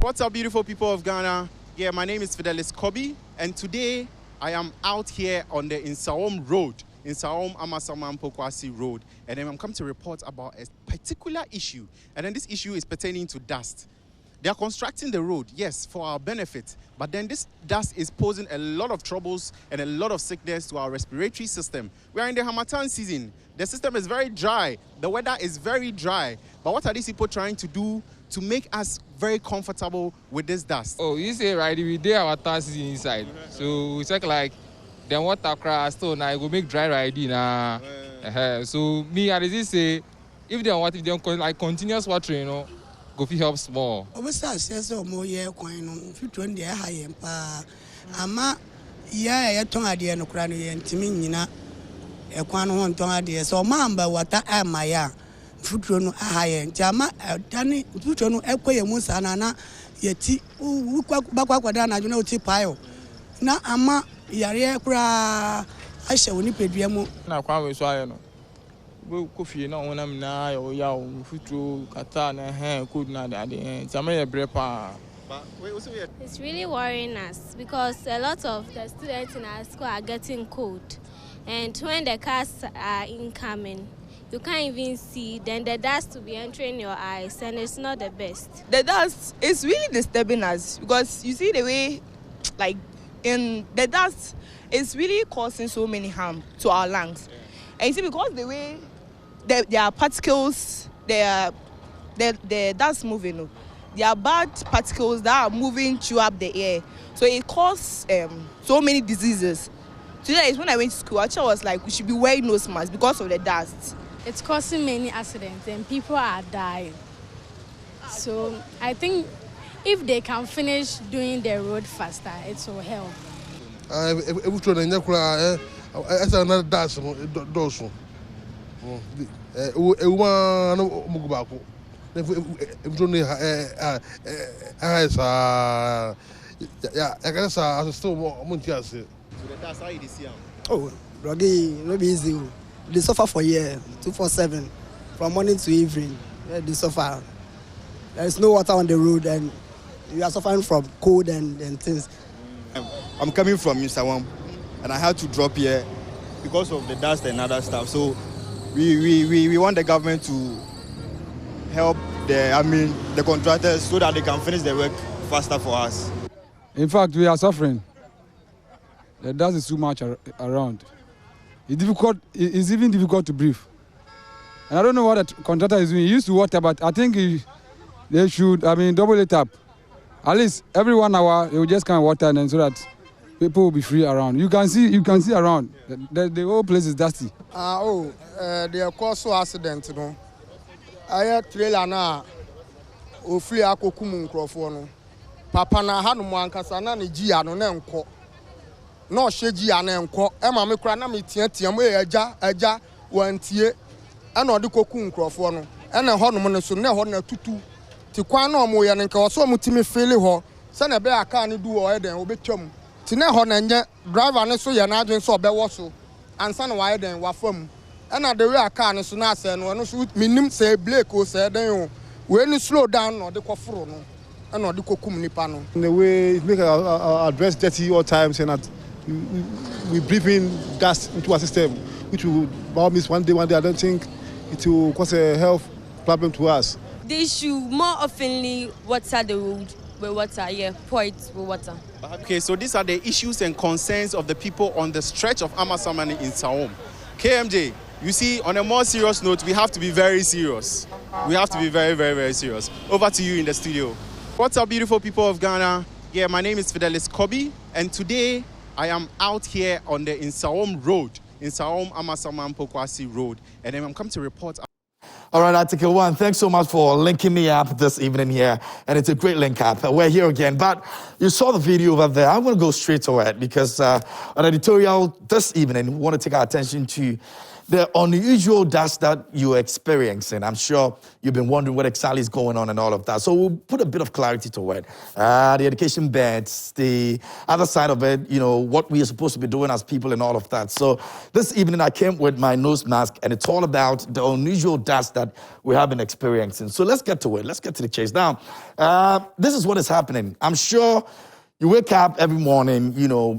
What's up, beautiful people of Ghana? Yeah, my name is Fidelis Kobi, and today I am out here on the Nsawam Road, Nsawam Pokuase Road, and then I'm come to report about a particular issue, and then this issue is pertaining to dust. They are constructing the road, yes, for our benefit, but then this dust is posing a lot of troubles and a lot of sickness to our respiratory system. We are in the Harmattan season. The system is very dry. The weather is very dry. But what are these people trying to do to make us very comfortable with this dust? Oh, you say right, we did our task inside. So we check like the water crash, so now it will make dry riding. So me, I just say, if they want, if they like continuous watering, you know, go fi help small. Obasa so mo ye kwan no fitro ndi ha ye pa ama ya ton ade no kra no ye ntimi nyina e kwan no ton ade so mamba wata ama ya fitro no ha ye nti ama dani fitro no ekoye mu sana na ye ti bakwa na adwo ti payo na ama yare kra ahye woni pedua mu na kwan we so aye no Kofi na wonam na ya futu kata na code na de tama brepa. It's really worrying us because a lot of the students in our school are getting cold, and when the cars are incoming, you can't even see. Then the dust will be entering your eyes, and it's not the best. The dust is really disturbing us because you see the way, like, in the dust is really causing so many harm to our lungs, and you see because the way there are particles, the dust moving. There are bad particles that are moving throughout the air, so it causes so many diseases. Today is when I went to school. Actually, I was like, we should be wearing nose masks because of the dust. It's causing many accidents and people are dying. So I think if they can finish doing the road faster, it will help. Oh, Rogi, no be easy. They suffer for years, 247, from morning to evening. They suffer. There is no water on the road, and we are suffering from cold and things. I'm coming from Nsawam, and I had to drop here because of the dust and other stuff. So we want the government to help the contractors so that they can finish the work faster for us. In fact, we are suffering. The dust is too much around. It's even difficult to breathe. And I don't know what the contractor is doing. He used to water, but I think they should, double it up. At least every 1 hour, they will just come water and so that people will be free around. You can see around. The whole place is dusty. They cause accident, you know. I had trailer na ofri akokum nkrofo no. Papa na hanu mwankasa na ne gia no na enko. Na ohye gia na enko. E ma me kura na me tiatia mo eja wantie. E na odi kokum nkrofo no. E na honum ne so na ho na tutu. Ti kwan na omo ye ne nka so mutimi feel ho. Se na be aka ne du o eden obetwam. Ti na ho na nye driver ne so ye na adwen so obewo so. Ansa na wa eden wa fam. And the way I can so now say no so minim say Blake o say den we ni slow down no de koforo no and no de kokum nipa no. In the way it make our dress dirty all times and that we breathe in gas into our system, which will miss one day I don't think it will cause a health problem to us. They should more oftenly water the road with water, pour it with water. Okay, so these are the issues and concerns of the people on the stretch of Amasamani in Nsawam. KMJ, you see, on a more serious note, we have to be very serious. We have to be very, very, very serious. Over to you in the studio. What's up, beautiful people of Ghana? Yeah, my name is Fidelis Kobi, and today I am out here on the Nsawam Road, Nsawam Pokuase Road, and then I'm come to report. All right, Article 1, thanks so much for linking me up this evening here, and it's a great link up. We're here again, but you saw the video over there. I'm going to go straight to it because on editorial this evening, we want to take our attention to the unusual dust that you're experiencing. I'm sure you've been wondering what exactly is going on and all of that. So we'll put a bit of clarity to it. The education beds, the other side of it, what we are supposed to be doing as people and all of that. So this evening I came with my nose mask, and it's all about the unusual dust that we have been experiencing. So let's get to it. Let's get to the chase. Now, this is what is happening. I'm sure you wake up every morning,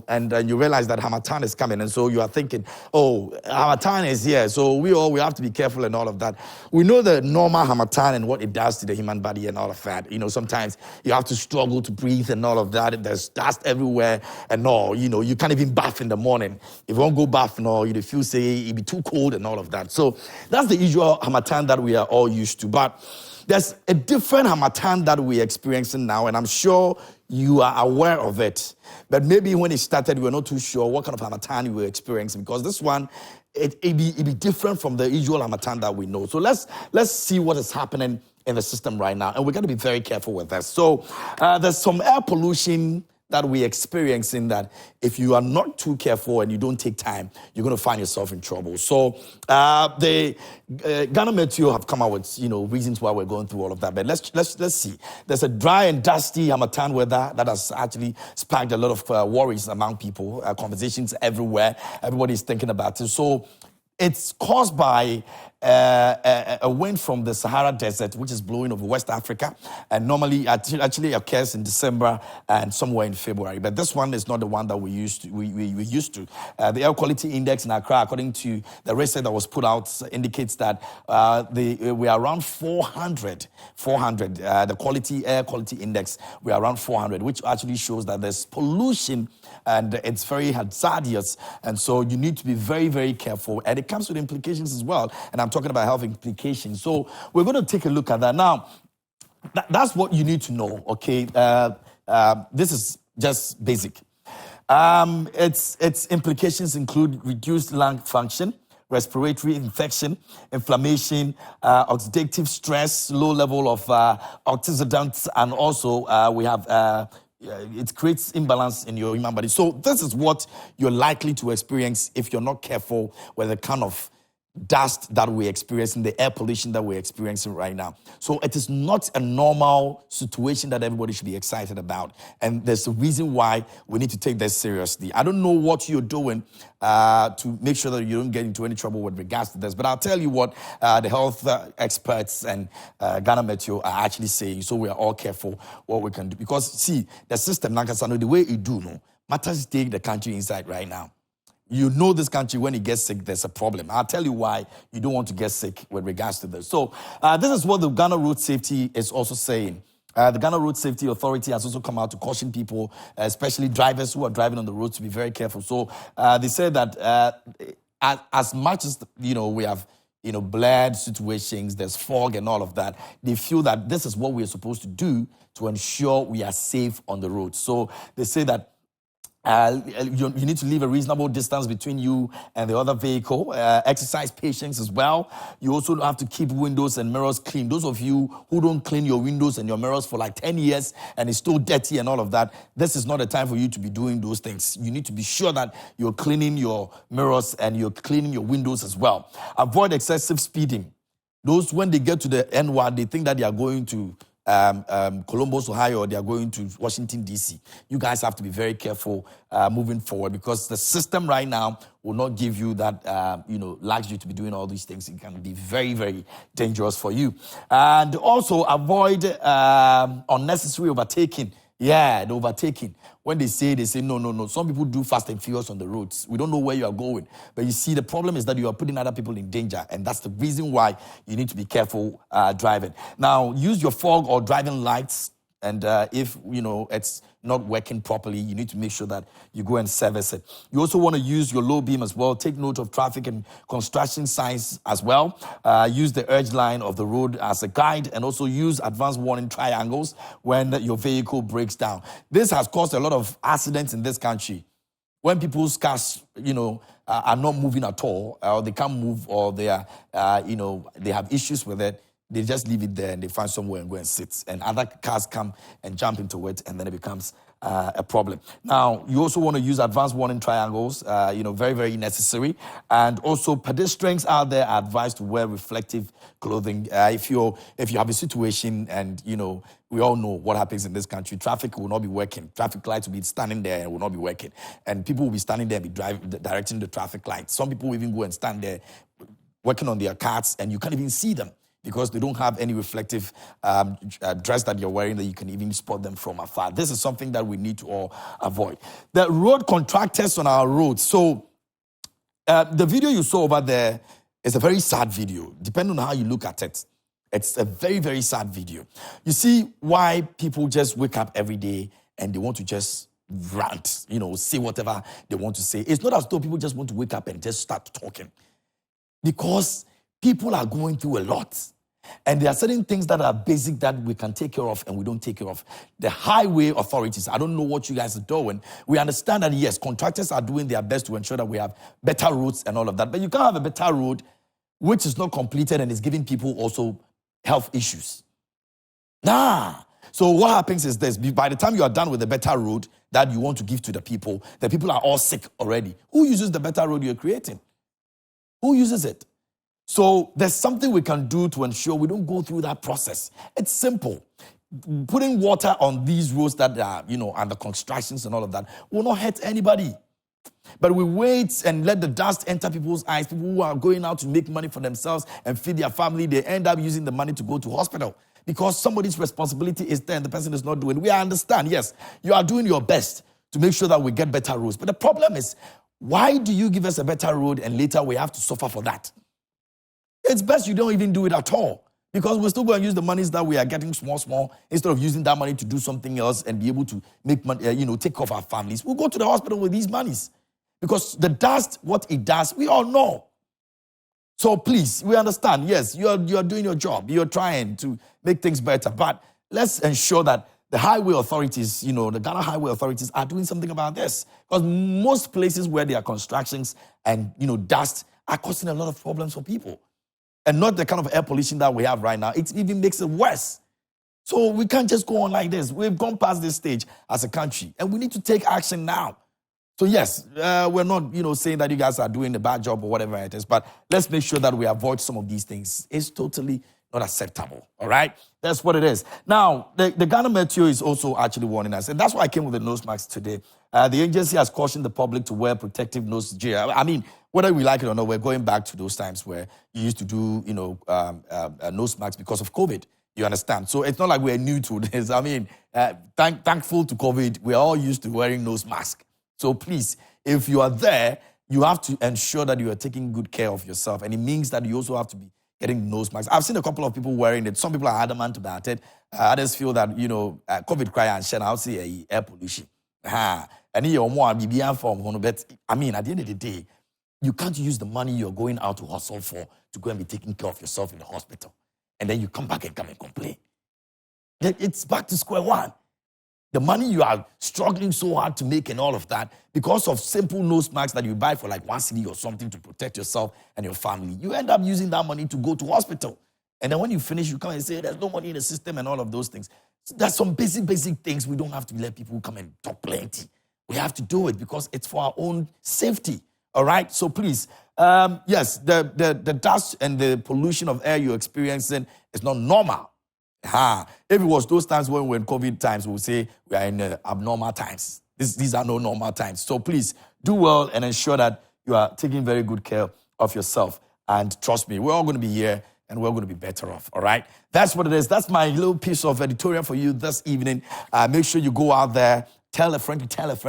and you realize that Harmattan is coming. And so you are thinking, oh, Harmattan is here. So we have to be careful and all of that. We know the normal Harmattan and what it does to the human body and all of that. Sometimes you have to struggle to breathe and all of that. There's dust everywhere and all. You can't even bath in the morning. If you won't go bath, you feel say it'd be too cold and all of that. So that's the usual Harmattan that we are all used to. But there's a different Harmattan that we're experiencing now, and I'm sure you are aware of it. But maybe when it started, we were not too sure what kind of Harmattan you were experiencing, because this one, it'd be different from the usual Harmattan that we know. So let's see what is happening in the system right now, and we're going to be very careful with this. So there's some air pollution that we're experiencing that if you are not too careful and you don't take time, you're going to find yourself in trouble. So the Ghana Meteo have come out with reasons why we're going through all of that. But let's see. There's a dry and dusty Harmattan weather that has actually sparked a lot of worries among people. Conversations everywhere. Everybody's thinking about it. So it's caused by a wind from the Sahara Desert, which is blowing over West Africa, and normally actually occurs in December and somewhere in February. But this one is not the one that we used to. The air quality index in Accra, according to the research that was put out, indicates that we are around 400. The air quality index, we are around 400, which actually shows that there's pollution and it's very hazardous. And so you need to be very, very careful. And it comes with implications as well. And I'm talking about health implications. So we're going to take a look at that. Now, that's what you need to know, okay? This is just basic. Its implications include reduced lung function, respiratory infection, inflammation, oxidative stress, low level of antioxidants, and also we have it creates imbalance in your human body. So this is what you're likely to experience if you're not careful with the kind of dust that we're experiencing, the air pollution that we're experiencing right now. So it is not a normal situation that everybody should be excited about. And there's a reason why we need to take this seriously. I don't know what you're doing to make sure that you don't get into any trouble with regards to this, but I'll tell you what the health experts and Ghana Meteo are actually saying, so we are all careful what we can do. Because see, the system, the way it do, matters take the country inside right now. You know this country, when it gets sick, there's a problem. I'll tell you why you don't want to get sick with regards to this. So this is what the Ghana Road Safety is also saying. The Ghana Road Safety Authority has also come out to caution people, especially drivers who are driving on the road, to be very careful. So they said that as much as, we have, blurred situations, there's fog and all of that, they feel that this is what we are supposed to do to ensure we are safe on the road. So they say that you need to leave a reasonable distance between you and the other vehicle. Exercise patience as well. You also have to keep windows and mirrors clean. Those of you who don't clean your windows and your mirrors for like 10 years and it's still dirty and all of that, this is not a time for you to be doing those things. You need to be sure that you're cleaning your mirrors and you're cleaning your windows as well. Avoid excessive speeding. Those, when they get to the N1, they think that they are going to Columbus, Ohio, or they are going to Washington, D.C. You guys have to be very careful moving forward, because the system right now will not give you that, allows you to be doing all these things. It can be very, very dangerous for you. And also avoid unnecessary overtaking. Yeah, the overtaking. When they say no. Some people do fast and furious on the roads. We don't know where you are going. But you see, the problem is that you are putting other people in danger. And that's the reason why you need to be careful driving. Now, use your fog or driving lights. And if, it's not working properly, you need to make sure that you go and service it. You also want to use your low beam as well. Take note of traffic and construction signs as well. Use the urge line of the road as a guide, and also use advanced warning triangles when your vehicle breaks down. This has caused a lot of accidents in this country. When people's cars, are not moving at all, or they can't move, or they are, they have issues with it, they just leave it there and they find somewhere and go and sit. And other cars come and jump into it, and then it becomes a problem. Now, you also want to use advanced warning triangles, very, very necessary. And also, pedestrians out there are advised to wear reflective clothing. If you have a situation and, we all know what happens in this country, traffic will not be working. Traffic lights will be standing there and will not be working. And people will be standing there and be directing the traffic lights. Some people will even go and stand there working on their cars and you can't even see them, because they don't have any reflective dress that you're wearing that you can even spot them from afar. This is something that we need to all avoid. The road contractors on our roads. So the video you saw over there is a very sad video, depending on how you look at it. It's a very, very sad video. You see why people just wake up every day and they want to just rant, say whatever they want to say. It's not as though people just want to wake up and just start talking, because people are going through a lot. And there are certain things that are basic that we can take care of and we don't take care of. The highway authorities, I don't know what you guys are doing. We understand that, yes, contractors are doing their best to ensure that we have better roads and all of that. But you can't have a better road which is not completed and is giving people also health issues. So what happens is this. By the time you are done with the better road that you want to give to the people are all sick already. Who uses the better road you're creating? Who uses it? So there's something we can do to ensure we don't go through that process. It's simple. Putting water on these roads that are, under constructions and all of that will not hurt anybody. But we wait and let the dust enter people's eyes. People who are going out to make money for themselves and feed their family, they end up using the money to go to hospital because somebody's responsibility is there and the person is not doing. We understand, yes, you are doing your best to make sure that we get better roads. But the problem is, why do you give us a better road and later we have to suffer for that? It's best you don't even do it at all, because we're still going to use the monies that we are getting small, instead of using that money to do something else and be able to make money, take care of our families. We'll go to the hospital with these monies, because the dust, what it does, we all know. So please, we understand. Yes, you're doing your job. You're trying to make things better, but let's ensure that the highway authorities, the Ghana highway authorities are doing something about this, because most places where there are constructions and, dust are causing a lot of problems for people. And not the kind of air pollution that we have right now. It even makes it worse. So we can't just go on like this. We've gone past this stage as a country, and we need to take action now. So yes, we're not, saying that you guys are doing a bad job or whatever it is, but let's make sure that we avoid some of these things. It's totally not acceptable, all right? That's what it is. Now, the Ghana Meteo is also actually warning us, and that's why I came with the nose mask today. The agency has cautioned the public to wear protective nose gear. I mean, whether we like it or not, we're going back to those times where you used to do, nose masks because of COVID. You understand? So it's not like we're new to this. I mean, thankful to COVID, we're all used to wearing nose masks. So please, if you are there, you have to ensure that you are taking good care of yourself. And it means that you also have to be getting nose masks. I've seen a couple of people wearing it. Some people are adamant about it. Others feel that, COVID cry and share, I'll say air pollution. And you're more form, but I mean, at the end of the day, you can't use the money you're going out to hustle for to go and be taking care of yourself in the hospital. And then you come back and come and complain. It's back to square one. The money you are struggling so hard to make and all of that, because of simple nose masks that you buy for like 1 cedi or something to protect yourself and your family, you end up using that money to go to hospital. And then when you finish, you come and say, there's no money in the system and all of those things. So there's some basic things we don't have to let people come and talk plenty. We have to do it because it's for our own safety. All right? So please, yes, the dust and the pollution of air you're experiencing is not normal. If it was those times when we're in COVID times, we would say we are in abnormal times. These are no normal times. So please, do well and ensure that you are taking very good care of yourself. And trust me, we're all going to be here and we're going to be better off, all right? That's what it is. That's my little piece of editorial for you this evening. Make sure you go out there, tell a friend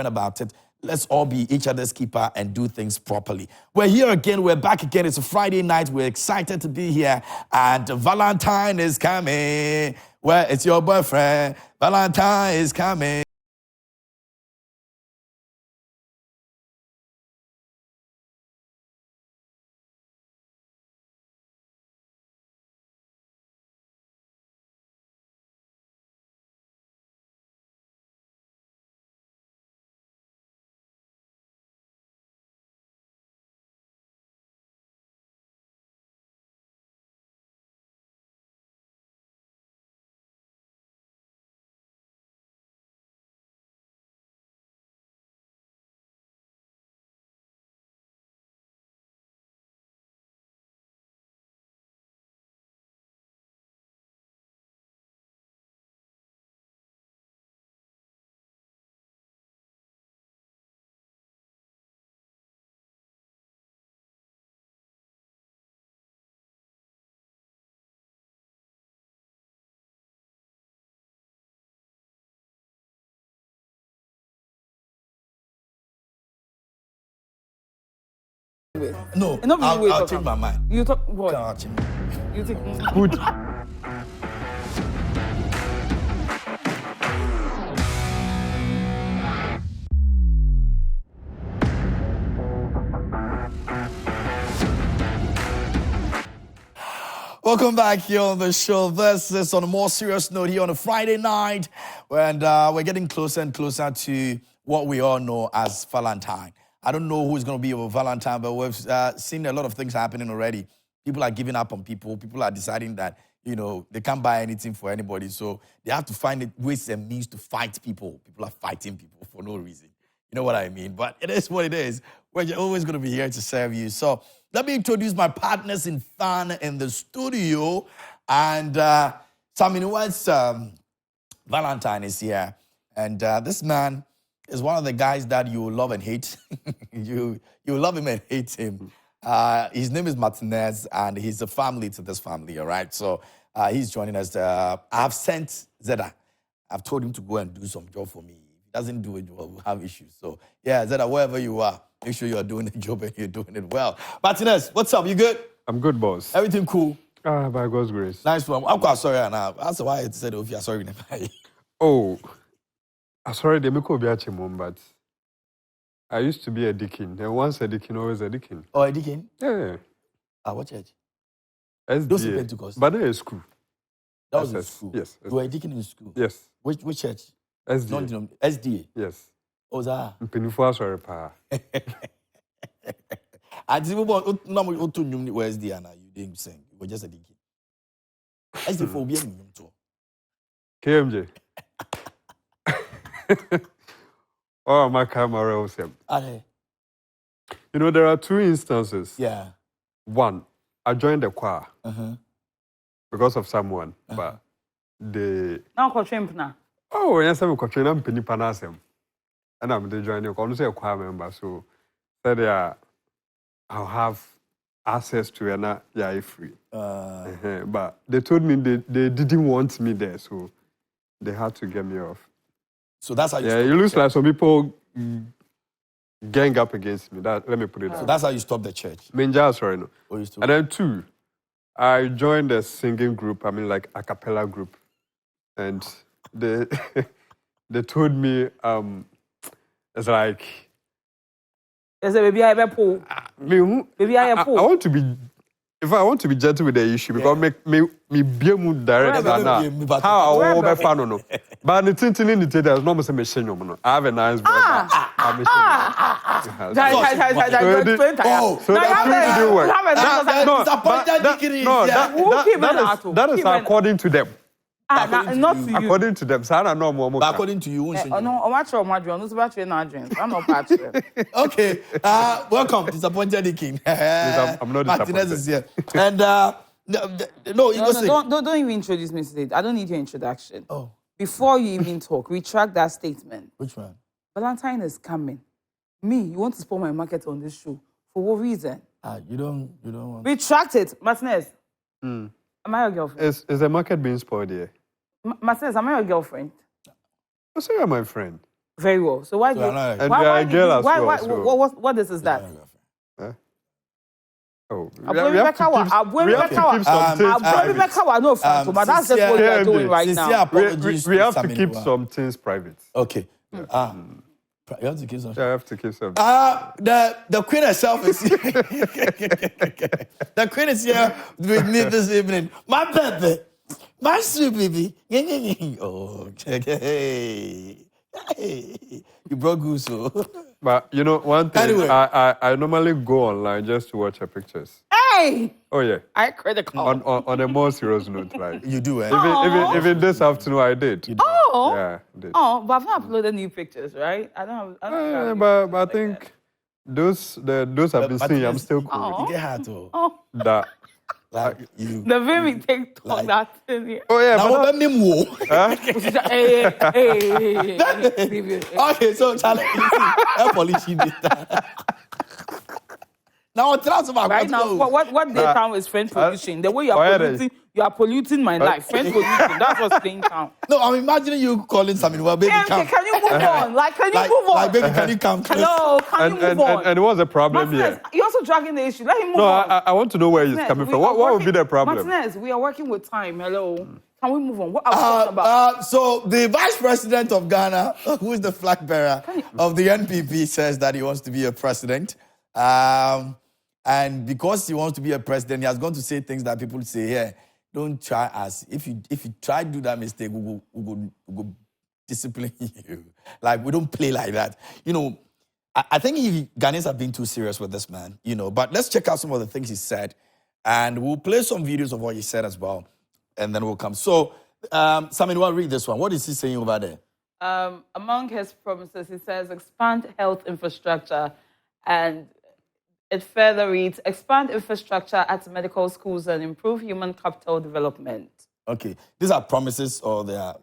about it. Let's all be each other's keeper and do things properly. We're here again. We're back again. It's a Friday night. We're excited to be here. And Valentine is coming. Well, it's your boyfriend. Valentine is coming. No, I'll change my mind. You talk what? I'll change. You think Good. Welcome back here on the show. This is on a more serious note here on a Friday night, and we're getting closer and closer to what we all know as Valentine. I don't know who's going to be our Valentine, but we've seen a lot of things happening already. People are giving up on people. People are deciding that, they can't buy anything for anybody. So they have to find ways and means to fight people. People are fighting people for no reason. You know what I mean? But it is what it is. We're always going to be here to serve you. So let me introduce my partners in fun in the studio. And Valentine is here. And this man is one of the guys that you love and hate. you love him and hate him. His name is Martinez, and he's a family to this family, all right? So he's joining us. I've sent Zeda. I've told him to go and do some job for me. If he doesn't do it, we'll have issues. So, yeah, Zeda, wherever you are, make sure you're doing the job and you're doing it well. Martinez, what's up? You good? I'm good, boss. Everything cool? By God's grace. Nice one. I'm quite sorry now. That's why I said, if you're sorry. Oh, I'm sorry, they make mom, but I used to be a deacon. And once a deacon, always a deacon. Oh, a deacon? Yeah. What church? Those are Pentecost. But they're school. That was in school? Yes. You were a deacon in school? Yes. Which church? SDA. SDA? Yes. Oh, that? Penufua, sorry, pa. I didn't want to know SDA, and you didn't sing. You were just a deacon. SDA for being too. KMJ. Oh, my camera was him. There are two instances. Yeah. One, I joined the choir because of someone, but they. Now, now. Oh, yes, I'm coaching. I'm penny panasem, and I'm the joining. I'm say a choir member, so said I'll have access to an free. But they told me they didn't want me there, so they had to get me off. So that's how you. Yeah, it looks like some people gang up against me. Let me put it that. So that's how you stop the church. Sorry, no. And then two, I joined a singing group. Like a cappella group, and they they told me it's like. There's a baby I ever pull. Baby I I want to be. If I want to be gentle with the issue, because me be more direct than that. How I will be fan no. But the thing in the there's no more machine no. I have a nice voice. That is according to them. Not to you. According to them, Sana no more. But according to you, no, I'm not sure. I'm not patching. Okay, welcome, disappointed king. I'm not Martinez is here, and don't even introduce me to it. I don't need your introduction. Oh, before you even talk, retract that statement. Which one? Valentine is coming. Me, you want to spoil my market on this show for what reason? You don't want. Retract it, Martinez. Am I your girlfriend? Is the market being spoiled here? Martinez, am I your girlfriend? I say you're my friend. Very well. So why do you... And you are a girl as well. What is that? Oh, we have to keep some things private. Okay. You have to keep some. Yeah, I have to keep some. The queen herself is here. The queen is here with me this evening. My baby. My sweet baby. Oh, hey. You brought goose. But one thing, anyway. I normally go online just to watch her pictures. Hey! Oh, yeah. I critical. On a more serious note, like. You do, eh? Even this afternoon, I did. Oh! Yeah, I did. Oh, but I've not uploaded new pictures, right? I don't have but I think those I've been seeing, I'm still cool. You get hard, too. That. Like you. The very TikTok like, that in here. Oh yeah, now let me move. Okay, so Charlie, now tell us about right now. What they count is French pollution. The way you are polluting my life. French pollution. That's what's playing count. No, I'm imagining you calling something. Well, baby, can you move on? Can you move on? Like, baby, can you come? Hello, can you move on? And it was a problem here. You also stop dragging the issue. Let him move No, on. I want to know where he's coming from. What would be the problem? Martinez, we are working with time. Hello. Can we move on? What are we talking about? So the vice president of Ghana, who is the flag bearer of the NPP, says that he wants to be a president. And because he wants to be a president, he has gone to say things that people say, yeah, don't try us. If you try to do that mistake, we will discipline you. Like, we don't play like that. You know, I think Ghanaians have been too serious with this man, you know. But let's check out some of the things he said. And we'll play some videos of what he said as well. And then we'll come. So, Samuel, I'll read this one. What is he saying over there? Among his promises, he says, expand health infrastructure. And it further reads, expand infrastructure at medical schools and improve human capital development. Okay. These are promises or they are...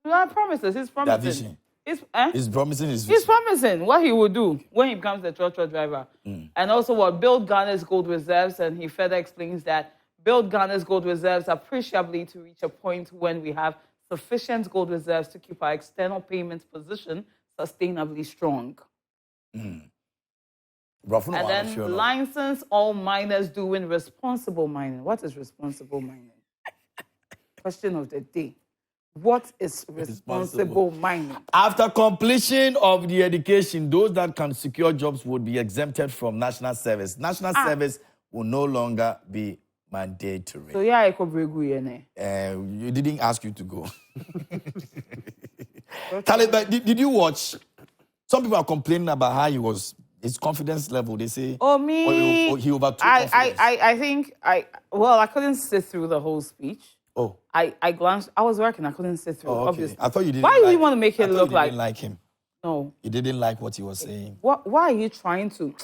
They are promises. He's promising. vision. He's promising his vision. He's promising what he will do when he becomes the trotro driver. And also what build Ghana's gold reserves. And he further explains that build Ghana's gold reserves appreciably to reach a point when we have sufficient gold reserves to keep our external payments position sustainably strong. And then license all miners doing responsible mining. What is responsible mining? Question of the day. What is responsible mining? After completion of the education, those that can secure jobs would be exempted from national service. National service will no longer be mandatory. So yeah, I could bring you. You didn't ask you to go. Talib, did you watch? Some people are complaining about how his confidence level. They say, me. He overtook confidence. I think I couldn't sit through the whole speech. Oh. I glanced. I was working. I couldn't sit through. Oh, okay. Obviously. I thought you didn't. Why do you want to make it look like? You didn't like him. No. You didn't like what he was saying. Why are you trying to?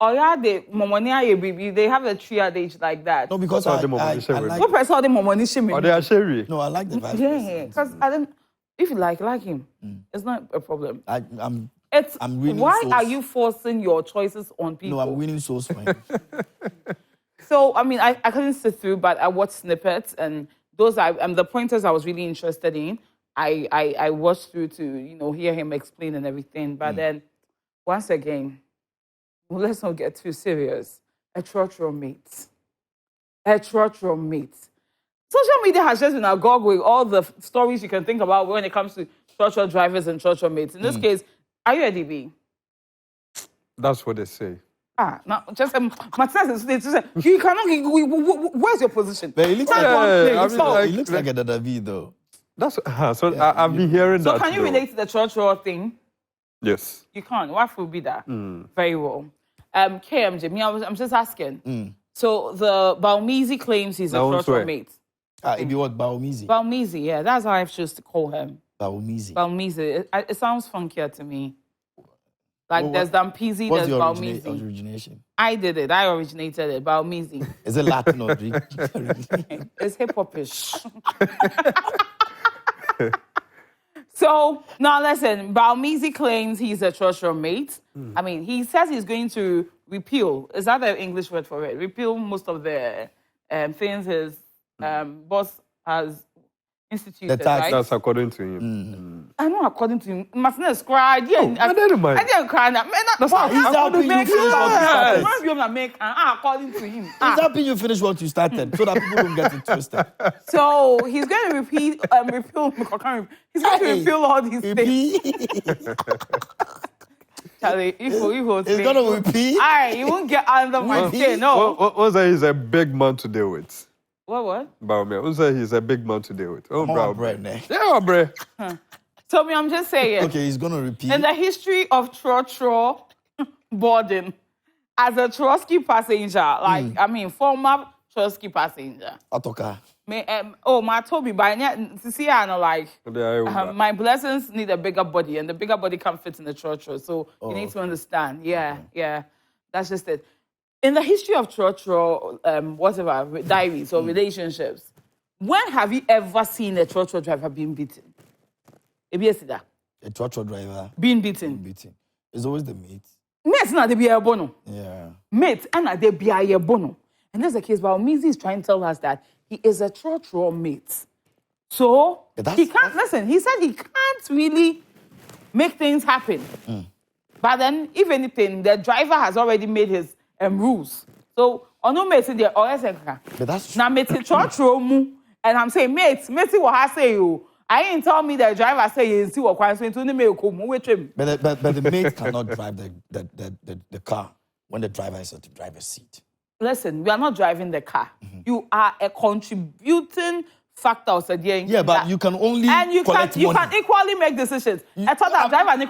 They have a triadage like that. No, because I like... What person are the momoni? Or they are sherry. No, I like the vibe. Yeah, because I don't... If you like him, it's not a problem. I'm winning. Why are you forcing your choices on people? No, I'm winning souls for him. So, I mean, I couldn't sit through, but I watched snippets, and those are the pointers I was really interested in. I watched through to, hear him explain and everything. But then, once again... Well, let's not get too serious. A trotro mate. Social media has just been agog with all the stories you can think about when it comes to trotro drivers and trotro mates. In this case, are you a DB? That's what they say. Now, just Martinez you cannot. Where's your position? But he looks like a Dadavi, though. That's I've been hearing that. So can you relate to the trotro thing? Yes. You can't. Why would be that? Very well. KMJ, I'm just asking. So the Balmizi claims he's a trotro mate. If you want Balmizi. Balmizi, yeah, that's how I choose to call him. Balmizi. It sounds funkier to me. Like there's Dampizi, there's Balmizi. Origination? I did it. I originated it. Balmizi. Is it Latin or Greek? It's hip-hop-ish. So, now listen, Balmizi claims he's a trotro mate. I mean, he says he's going to repeal, is that the English word for it? Repeal most of the things his boss has instituted, right? That's according to him. I know according to him. Martinez cried. I didn't cry. He's helping you finish what you started. According to him. He's helping you finish what you started so that people don't get it twisted. So he's going to repeal. He's going to repeal all these things. Charlie, he's going to repeat. All right, you won't get under my skin. No. What say he's a big man to deal with? What? What say he's a big man to deal with? Oh, bro. Yeah, bro. So I'm just saying. Okay, he's going to repeat. In the history of trotro boarding, as a Trotsky passenger, former Trotsky passenger. Atoka. My Toby, by to see my blessings need a bigger body, and the bigger body can't fit in the trotro. So you need to understand. Yeah. That's just it. In the history of trotro, diaries or relationships, when have you ever seen a trotro driver being beaten? A trotro driver being beaten. It's always the mate. Mate, not the be bono. Yeah. Mate, and they be a bono. And that's the case. But Mizi is trying to tell us that he is a trotro mate. So he can't listen. He said he can't really make things happen. But then, if anything, the driver has already made his rules. So, on no mate there, or But that's now mate church room, and I'm saying, mate, what I say you. I ain't tell me that driver say you see what quite into the mail come with him. But the mate cannot drive the car when the driver is at the driver's seat. Listen, we are not driving the car. You are a contributing factor. Yeah, but you can only you collect can money. equally make decisions. I thought that driver no,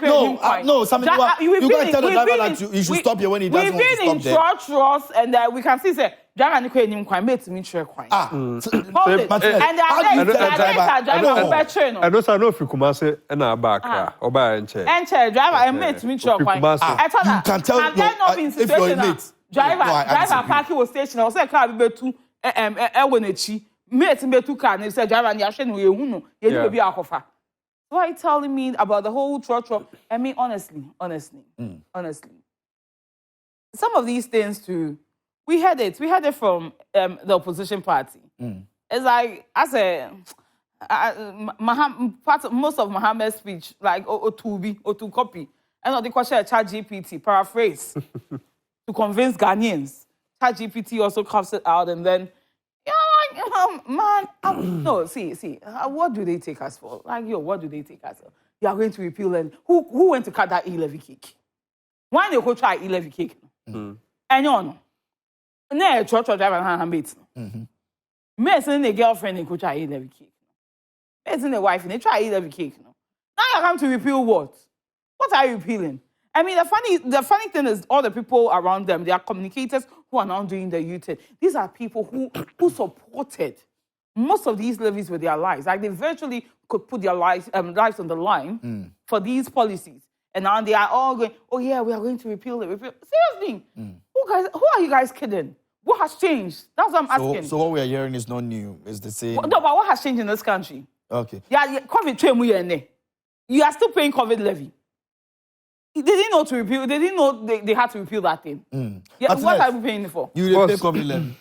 you can't tell the driver that you should stop here when he doesn't want to stop there. We've been in church and we can see say driver ni kwe nim mate me sure kwai. And also I know if you come say na back or by enche. Enche driver and mate me sure kwai. I thought you can tell if you're a mate. Driver parking was station or say car be too echi. Mate me too car and say driver ni ahwe no ye hu no ye ni be akofa. Why are you telling me about the whole church? I mean honestly. Some of these things too, we had it from the opposition party. It's like I said most of Muhammad's speech like to copy. And the question ChatGPT paraphrase to convince Ghanaians. ChatGPT also comes it out and then no, see, what do they take us for? Like, what do they take us for? You are going to repeal and who went to cut that E-levy cake? Why they go try E-levy cake? And you know, no church driver and mates. Mates and a girlfriend they go try E-levy cake. Mates and a wife and they try E-levy cake. Now you come to repeal what? What are you repealing? I mean, the funny thing is all the people around them, they are communicators who are now doing the U-turn. These are people who supported most of these levies with their lives. Like they virtually could put their lives on the line for these policies. And now they are all going, oh yeah, we are going to repeal it. Seriously, who are you guys kidding? What has changed? That's what I'm asking. So what we are hearing is not new. It's the same. No, but what has changed in this country? Okay. Yeah, COVID you are still paying COVID levy. They didn't know to repeal. They didn't know they had to repeal that thing. Yeah, what are we paying it for? You pay COVID levy.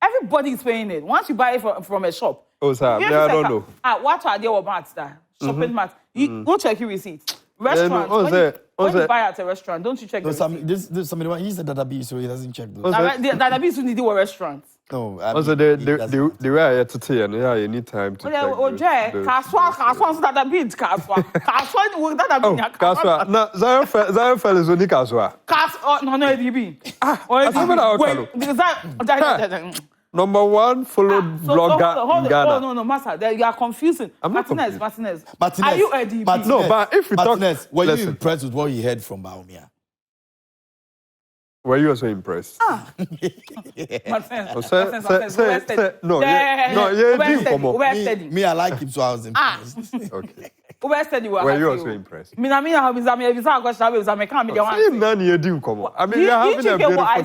Everybody is paying it. Once you buy it from a shop. Oh, sir, I don't know. What are they about that? Shopping mart. You go check your receipt. Restaurants. When you buy at a restaurant, don't you check the receipt? This somebody he's a database, so he doesn't check those. The database need to a restaurant. No, also the way I had to tell you need time to check. Kaswa that beat kaswa. Kaswa that beat. Kaswa. Na Zion fellas only kaswa. Kaswa no EDB. Number one followed blogger in Ghana. No, Master, you are confusing. Martinez. Are you EDB? No, but if we talk, were you impressed with what you heard from Baumia? Were you also impressed? Me, I like him, so I was impressed. Okay. Were you also impressed? I mean, I mean, you're having a beautiful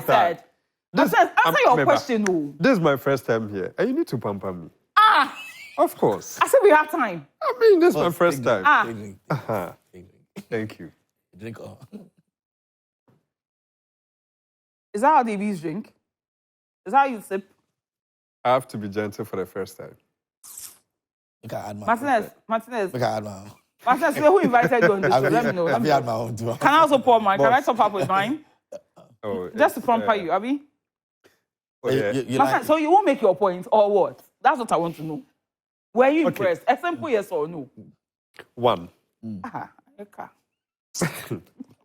time. Answer your question. This is my first time here, and you need to pamper me. Of course. I said we have time. I mean, this is my first time. Thank you. Drink. Is that how DBs drink? Is that how you sip? I have to be gentle for the first time. Martinez. Martinez, who invited you on this show? Let me know. Can I also pour mine? Can I top up with mine? Just to pamper you, Abby? Oh, yeah. Martinez, so you won't make your point or what? That's what I want to know. Were you impressed? A simple yes or no? One. Okay.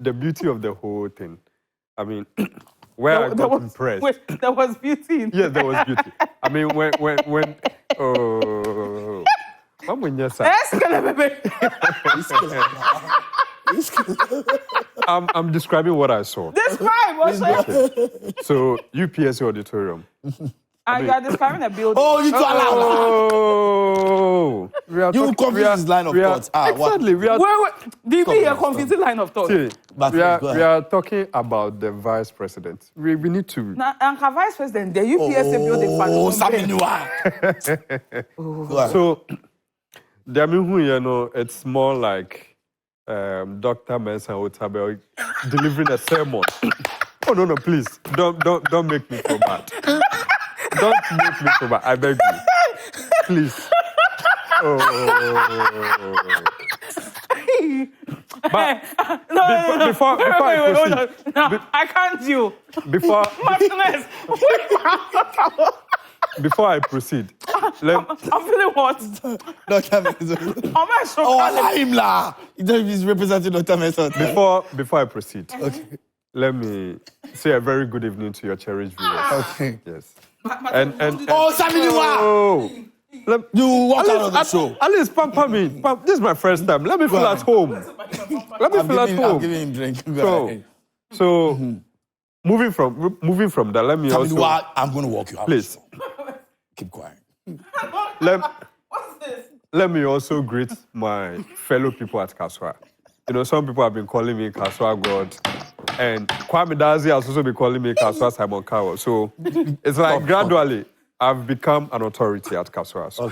The beauty of the whole thing. I mean, I got impressed. Wait, there was beauty in Yes, there was beauty. I mean, when I'm describing what I saw. Describe what's that? So, UPSC auditorium. And you are describing a building. Oh, you you confuse this line of thought. Exactly. DB, a confusing line of thought. We are talking about the vice president. We need to. Now, vice president, the UPSC building. So, it's more like Dr. Mensa Otabe delivering a sermon. Oh no, please don't make me feel bad. Don't make me feel bad. I beg you, please. No, Before I proceed. No, I can't do. Before Martinez. Before I proceed, I'm feeling what? Dr. Mensot. Oh, him la. He's representing Dr. Mensot. Before I proceed, let me say a very good evening to your cherished viewers. Okay. Yes. And Saminiwa! You walk out of the show. At least, Papa, this is my first time. Let me feel at home. I'm giving him drink. So moving from that, let me also. I'm going to walk you out. Please. Keep quiet. Let me also greet my fellow people at Kaswa. You know, some people have been calling me Kaswa God. And Kwame Dazi has also been calling me Kaswa Simon Cowell. So it's like gradually I've become an authority at Kaswa. So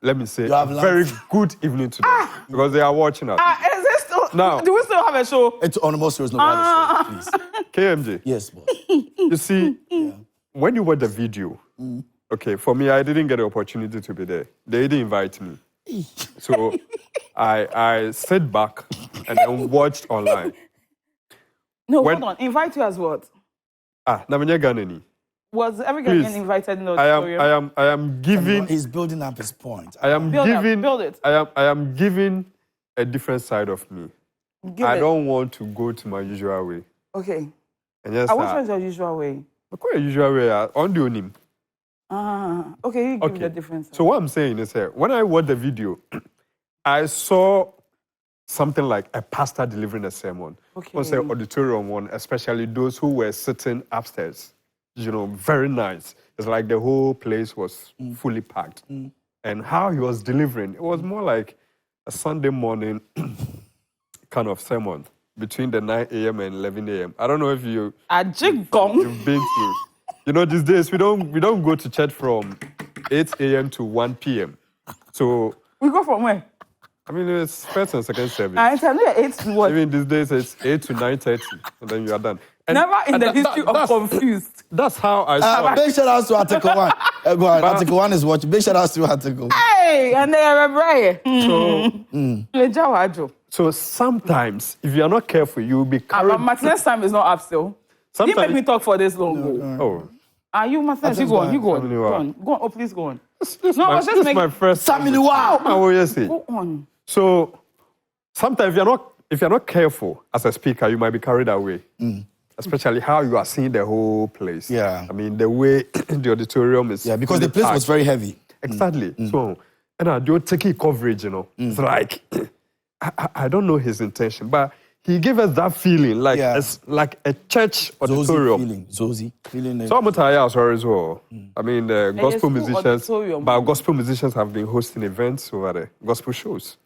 let me say a very good evening to them because they are watching us. Is this still, now, do we still have a show? It's on the most serious note, please. KMJ. Yes, boss. You see, when you watch the video, okay, for me, I didn't get the opportunity to be there. They didn't invite me. So I sat back and then watched online. No, hold on. Invite you as what? Namanya Ganeni. Was every Ghanaian invited in the auditorium? I am giving. He's building up his point. Build it. I am giving a different side of me. I don't want to go to my usual way. Okay. And yes, what's your usual way? Quite a usual way. On the onim. Okay, you give me the difference. So what I'm saying is that when I watched the video, I saw something like a pastor delivering a sermon. Okay. On the auditorium one, especially those who were sitting upstairs. You know, very nice. It's like the whole place was fully packed. And how he was delivering, it was more like a Sunday morning kind of sermon between the 9 a.m. and 11 a.m. I don't know if you've been to. You know, these days we don't go to church from 8 a.m. to 1 p.m. So we go from where? I mean, it's first and second service. I tell you, 8 to what? Even these days it's 8 to 9:30, and then you are done. And, never in the history of confused. That's how I saw it. Big shout out to Article 1. Go on, Article 1 is watching. Big shout out to Article 1. Hey, and they are right. So sometimes, if you are not careful, you will be carried. Martinez's time is not up still. Didn't make me talk for this long. Oh. Are you Martinez? You go on. Go on. Oh, please go on. This is my first. Wow. Oh, yes. Go on. So sometimes, if you're not careful as a speaker, you might be carried away. Especially how you are seeing the whole place. Yeah. I mean, the way the auditorium is. Yeah, because the place was very heavy. Exactly. So, and I do take coverage, you know. It's like, I don't know his intention, but he gave us that feeling, like it's like a church auditorium. Zozy feeling. So I'm tired as well. I mean, the gospel musicians have been hosting events over there, gospel shows.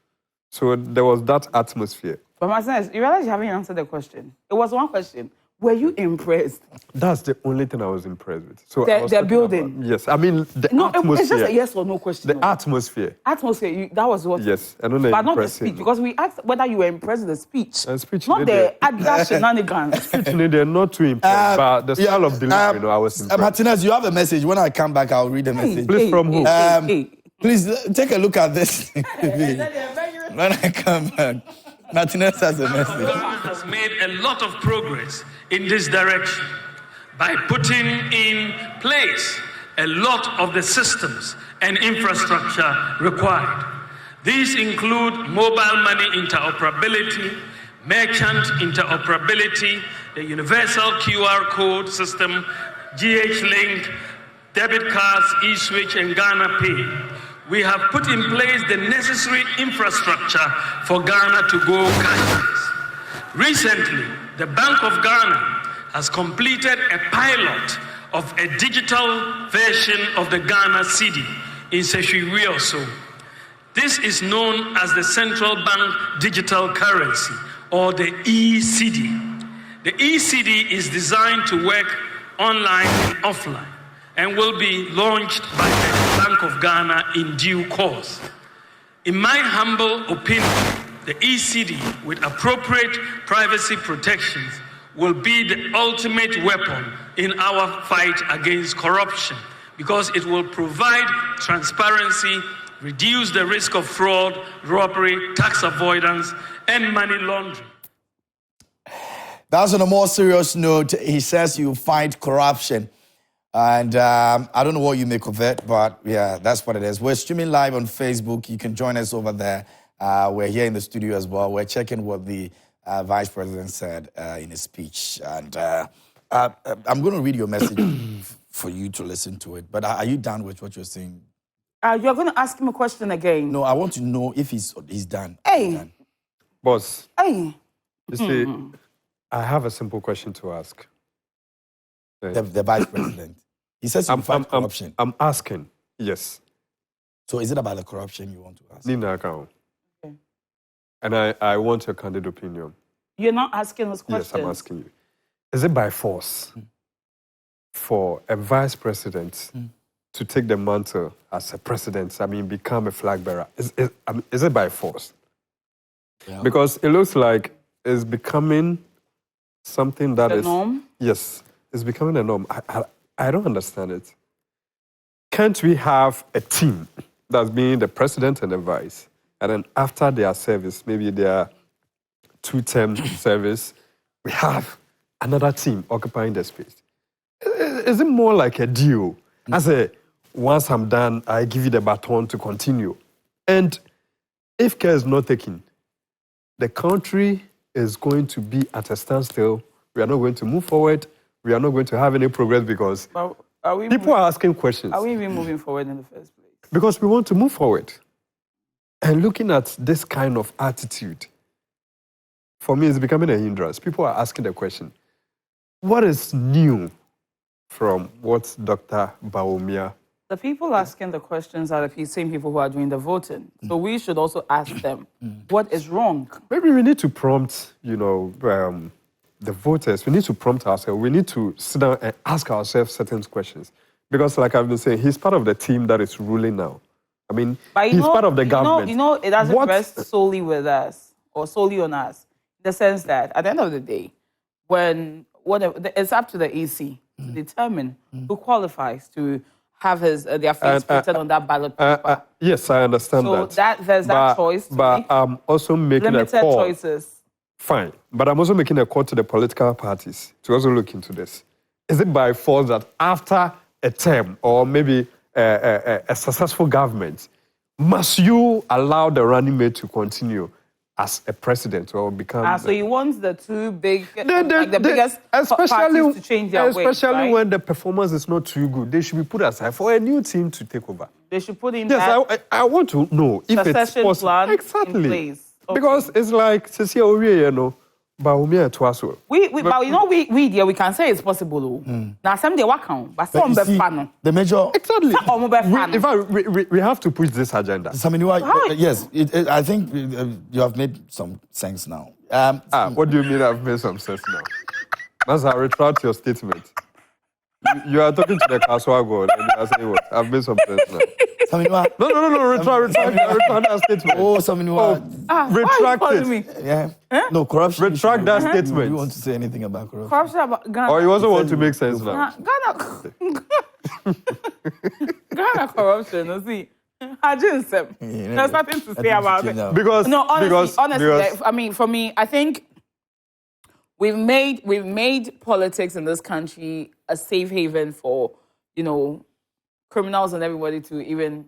So there was that atmosphere. But Martinez, you realize you haven't answered the question. It was one question. Were you impressed? That's the only thing I was impressed with. So the building? Yes. I mean, the atmosphere. It's just a yes or no question. The atmosphere. Atmosphere, that was what? Yes. I don't know. But not the speech, because we asked whether you were impressed with the speech. Speech not the other shenanigans. Speech, they're not too impressed, but the style of delivery, I was impressed. Martinez, you have a message. When I come back, I'll read the message. Please, from who? Please, take a look at this. When I come back. Martinez has a message. The government has made a lot of progress in this direction by putting in place a lot of the systems and infrastructure required. These include mobile money interoperability, merchant interoperability, the universal QR code system, GH-Link, debit cards, eSwitch, and Ghana Pay. We have put in place the necessary infrastructure for Ghana to go cashless. Recently, the Bank of Ghana has completed a pilot of a digital version of the Ghana cedi in Seshwiwioso. This is known as the Central Bank Digital Currency, or the e-cedi. The e-cedi is designed to work online and offline, and will be launched by the Bank of Ghana in due course. In my humble opinion, the e-cedi, with appropriate privacy protections, will be the ultimate weapon in our fight against corruption, because it will provide transparency, reduce the risk of fraud, robbery, tax avoidance, and money laundering. That's on a more serious note. He says you fight corruption. And I don't know what you make of it, but yeah, that's what it is. We're streaming live on Facebook. You can join us over there. We're here in the studio as well. We're checking what the Vice President said in his speech. And I'm going to read your message for you to listen to it. But are you done with what you're saying? You're going to ask him a question again. No, I want to know if he's done. Hey. He's done. Boss. Hey. You see, I have a simple question to ask. The Vice President. He says you fight corruption. I'm asking, yes. So is it about the corruption you want to ask? Nina account. Okay. And I want your candid opinion. You're not asking us questions. Yes, I'm asking you. Is it by force for a vice president to take the mantle as a president, become a flag bearer? Is it by force? Yeah. Because it looks like it's becoming something that is... The norm? Yes, it's becoming a norm. I don't understand it. Can't we have a team that's being the president and the vice, and then after their service, maybe their 2-term service, we have another team occupying the space? Is it more like a deal? As a, once I'm done, I give you the baton to continue. And if care is not taken, the country is going to be at a standstill. We are not going to move forward. We are not going to have any progress because people are asking questions. Are we even moving forward in the first place? Because we want to move forward. And looking at this kind of attitude, for me, it's becoming a hindrance. People are asking the question, what is new from what Dr. Bawumia? The people asking the questions are the same people who are doing the voting. So we should also ask them, what is wrong? Maybe we need to prompt, the voters. We need to prompt ourselves. We need to sit down and ask ourselves certain questions. Because like I've been saying, he's part of the team that is ruling now. He's part of the government. It doesn't rest solely with us or solely on us. In the sense that at the end of the day, it's up to the EC to determine who qualifies to have their face printed on that ballot paper. Yes, I understand that. So there's that choice. But I'm also making limited a call. Choices. Fine. But I'm also making a call to the political parties to also look into this. Is it by force that after a term or maybe a successful government, must you allow the running mate to continue as a president or become... So he wants the two big, the biggest parties to change their ways, especially right? when the performance is not too good. They should be put aside for a new team to take over. They should put in I want to know if it's possible. Plan exactly. in place. Okay. Because it's like, Bawumia Twaso. We there, we can say it's possible. Now, some they work on, but some be fun. The major... Exactly. In fact, we have to push this agenda. Yes, I think you have made some sense now. What do you mean I've made some sense now? That's how I retract your statement. You are talking to the Kaswago and you are saying what? I've made some sense now. No, retract that statement. Retract it. Yeah. No, corruption. Retract that statement. Do you want to say anything about corruption? Or you also want to make sense now? Ghana corruption, see. There's nothing to say about it. Because honestly, for me, I think we've made politics in this country a safe haven for, criminals and everybody to even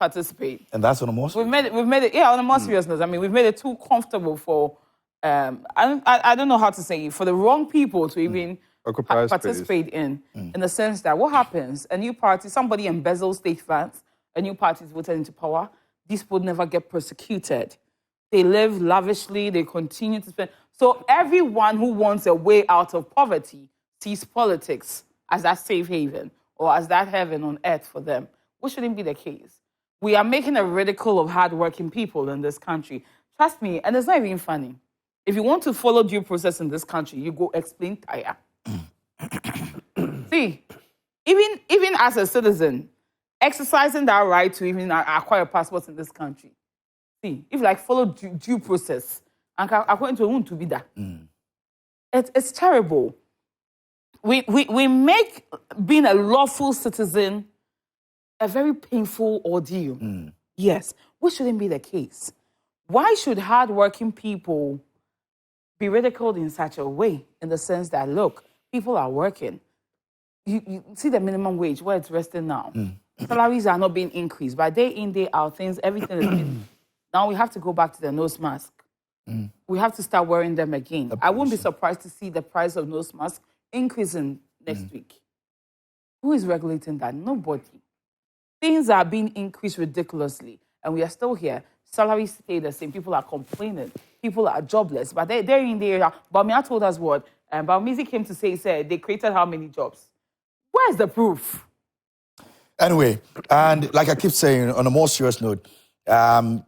participate. And that's on a more we've made it on a more seriousness. We've made it too comfortable for I don't know how to say it, for the wrong people to even participate in the sense that what happens, a new party, somebody embezzles state funds, a new party is voted into power, these people never get persecuted. They live lavishly, they continue to spend. So everyone who wants a way out of poverty sees politics as that safe haven or as that heaven on earth for them, which shouldn't be the case. We are making a ridicule of hardworking people in this country. Trust me, and it's not even funny. If you want to follow due process in this country, you go explain tire. See, even as a citizen, exercising that right to even acquire passports in this country. See, if follow due process, and according to whom to be that. It's terrible. We make being a lawful citizen a very painful ordeal. Yes, which shouldn't be the case. Why should hardworking people be ridiculed in such a way, in the sense that, look, people are working. You see the minimum wage, where it's resting now. Salaries are not being increased. But day in, day out, everything is being... Now we have to go back to the nose mask. We have to start wearing them again. I wouldn't be surprised to see the price of nose mask increasing next week. Who is regulating that? Nobody. Things are being increased ridiculously, and we are still here. Salaries stay the same. People are complaining. People are jobless. But they're in the area. Bamia told us what? Bamizi came to say, said they created how many jobs? Where's the proof? Anyway, and like I keep saying, on a more serious note,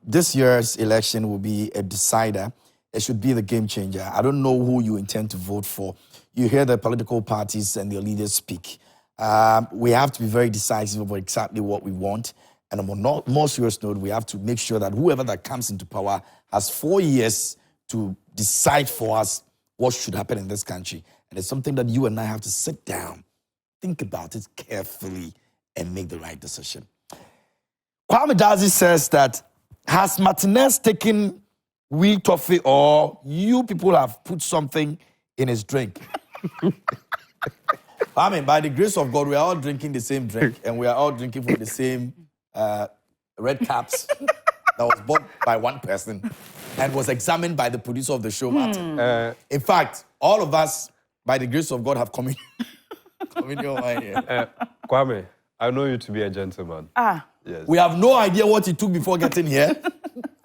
this year's election will be a decider. It should be the game changer. I don't know who you intend to vote for. You hear the political parties and their leaders speak. We have to be very decisive about exactly what we want. And on a more serious note, we have to make sure that whoever that comes into power has 4 years to decide for us what should happen in this country. And it's something that you and I have to sit down, think about it carefully, and make the right decision. Kwame Dazi says that, has Martinez taken weed toffee, or you people have put something in his drink? I mean, by the grace of God, we are all drinking the same drink, and we are all drinking from the same red caps that was bought by one person and was examined by the producer of the show, Martin. In fact, all of us, by the grace of God, have communion wine here. Kwame, I know you to be a gentleman. Yes. We have no idea what he took before getting here,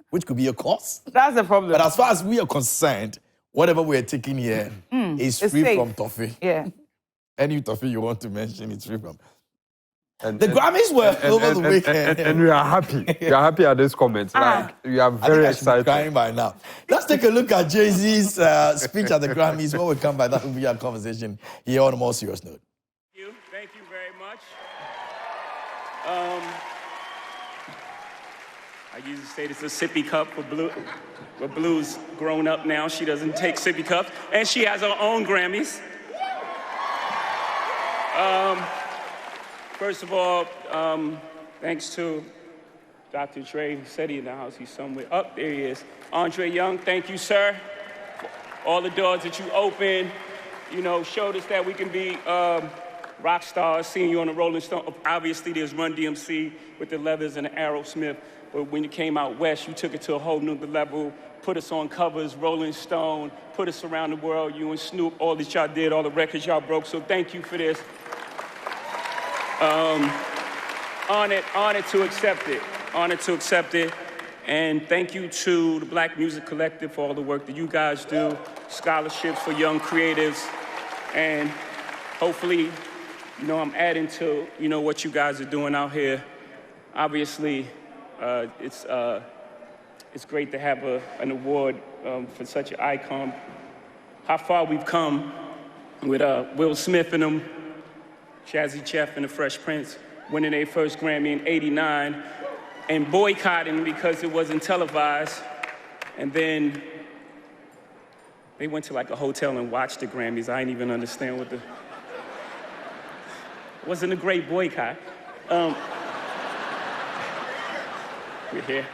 which could be a cause. That's the problem. But as far as we are concerned, whatever we are taking here is free safe. from toffee. Yeah. Any toffee you want to mention, it's free from. The Grammys were over the weekend. And we are happy. We are happy at this comment. Like, we are very excited. Crying by now. Let's take a look at Jay-Z's speech at the Grammys. When we come back, that will be our conversation here on a more serious note. Thank you very much. I usually say this is a sippy cup for Blue. But Blue's grown up now. She doesn't take sippy cups. And she has her own Grammys. First of all, thanks to Dr. Dre, who said he in the house, he's somewhere. Oh, there he is. Andre Young, thank you, sir. All the doors that you opened, showed us that we can be rock stars, seeing you on the Rolling Stone. Obviously, there's Run DMC with the Leathers and the Aerosmith. But when you came out west, you took it to a whole new level, put us on covers, Rolling Stone, put us around the world, you and Snoop, all that y'all did, all the records y'all broke. So thank you for this. Honored to accept it. Honored to accept it. And thank you to the Black Music Collective for all the work that you guys do, scholarships for young creatives. And hopefully, I'm adding to, what you guys are doing out here. Obviously, it's great to have an award for such an icon. How far we've come with Will Smith and them, Jazzy Jeff and the Fresh Prince, winning their first Grammy in '89, and boycotting because it wasn't televised. And then they went to like a hotel and watched the Grammys. I didn't even understand it wasn't a great boycott. We're here.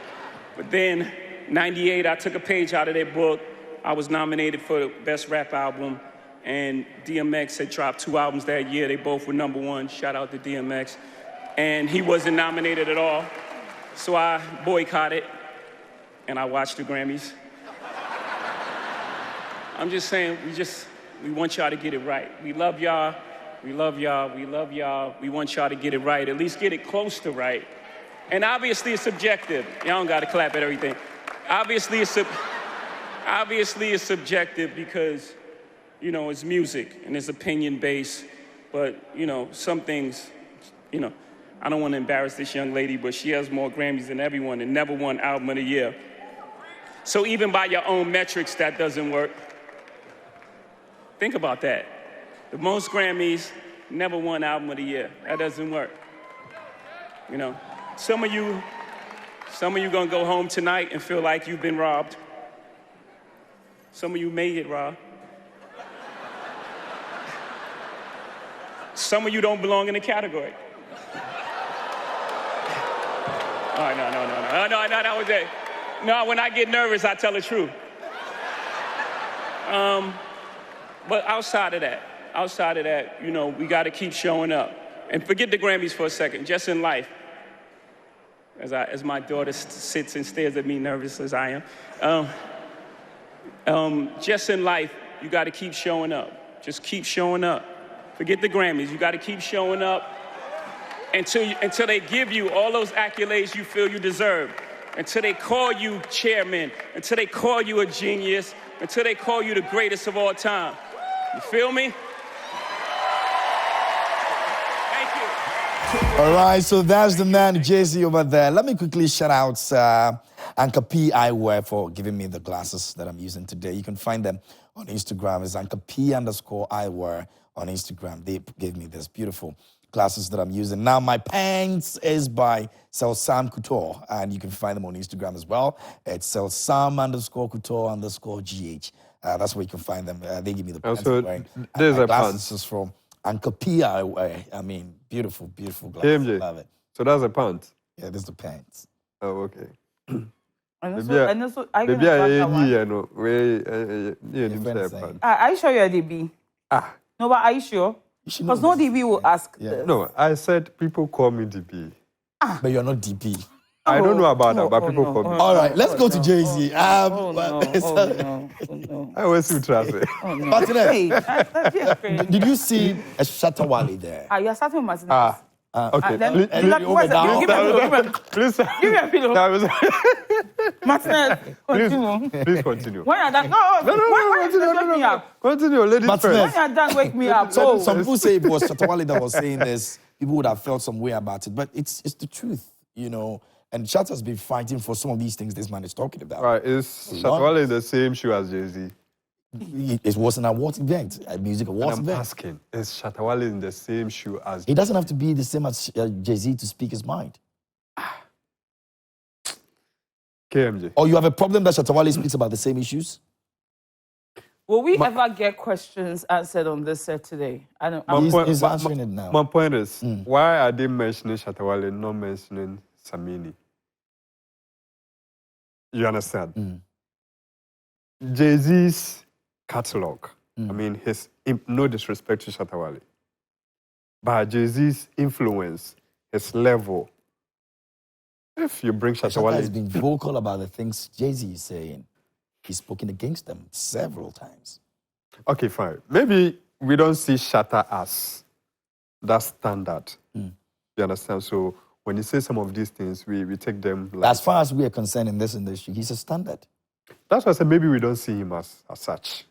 But then, '98, I took a page out of their book. I was nominated for Best Rap Album, and DMX had dropped 2 albums that year. They both were #1. Shout out to DMX. And he wasn't nominated at all. So I boycotted, and I watched the Grammys. I'm just saying, we want y'all to get it right. We love y'all. We love y'all. We love y'all. We want y'all to get it right, at least get it close to right. And obviously it's subjective. Y'all don't gotta clap at everything. Obviously it's subjective because, it's music and it's opinion-based. But, some things, I don't want to embarrass this young lady, but she has more Grammys than everyone and never won Album of the Year. So even by your own metrics, that doesn't work. Think about that. The most Grammys, never won Album of the Year. That doesn't work. Some of you gonna go home tonight and feel like you've been robbed. Some of you may get robbed. Some of you don't belong in the category. Oh, no, that was it. No, when I get nervous, I tell the truth. But outside of that, you know, we got to keep showing up. And forget the Grammys for a second, just in life. As my daughter sits and stares at me nervous as I am. Just in life, you got to keep showing up. Just keep showing up. Forget the Grammys. You got to keep showing up until they give you all those accolades you feel you deserve. Until they call you chairman. Until they call you a genius. Until they call you the greatest of all time. You feel me? Thank you. All right, so that's the man, Jay-Z, over there. Let me quickly shout out Anchor P Eyewear for giving me the glasses that I'm using today. You can find them on Instagram. It's Anchor P_Eyewear on Instagram. They gave me this beautiful glasses that I'm using. Now, my pants is by Nsawam Couture, and you can find them on Instagram as well. It's Nsawam_Couture_GH. That's where you can find them. They give me the pants. Also, there's a glasses pants. is from Anchor P Eyewear. I mean, beautiful, beautiful glasses. KMJ. Love it. So that's a pants? Yeah, this is the pants. Oh, okay. And Maybe also, are you I sure you're DB? No, but are you sure? Because no DB will ask. No, I said people call me DB. But you're not DP. I don't know about that, but people call me. All right, let's go to Jay-Z. I always will trust it. But today, did you see a Shatawale there? You're starting with Martinez. Okay. Please. Give me a pillow. Martinez, continue. Please continue. When you're done, no. Continue, ladies Martinez. first. When you're done, wake me up. Some people say it was Shatawale that was saying this. People would have felt some way about it, but it's the truth, you know. And Shatta has been fighting for some of these things this man is talking about. Right, is Shatawale in the same shoe as Jay-Z? It was an awards event, a music awards I'm event. asking, is Shatawale in the same shoe as He doesn't have to be the same as Jay-Z to speak his mind. KMJ? Or you have a problem that Shatawale speaks about the same issues? Will we ever get questions answered on this set today? I don't. He's answering it now. My point is, why are they mentioning Shatawale, not mentioning Samini? You understand? Jay-Z's catalog, I mean, no disrespect to Shatawale, but Jay-Z's influence, his level, if you bring Shatawale... Shatta has been vocal about the things Jay-Z is saying. He's spoken against them several times. Okay, fine. Maybe we don't see Shatta as that standard. You understand? So when you say some of these things, we take them like... As far as we are concerned in this industry, he's a standard. That's why I said maybe we don't see him as such.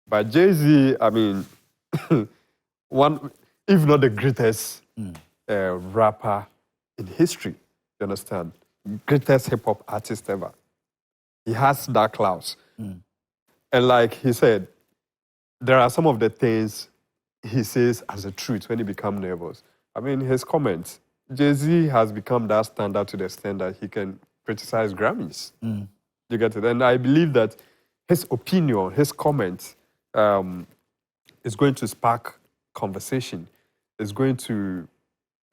But Jay-Z, I mean, one, if not the greatest rapper in history, you understand? Greatest hip-hop artist ever. He has that clout. And like he said, there are some of the things he says as the truth when he becomes nervous. I mean, his comments, Jay-Z has become that standard to the extent that he can criticize Grammys. You get it? And I believe that his opinion, his comments, is going to spark conversation. It's going to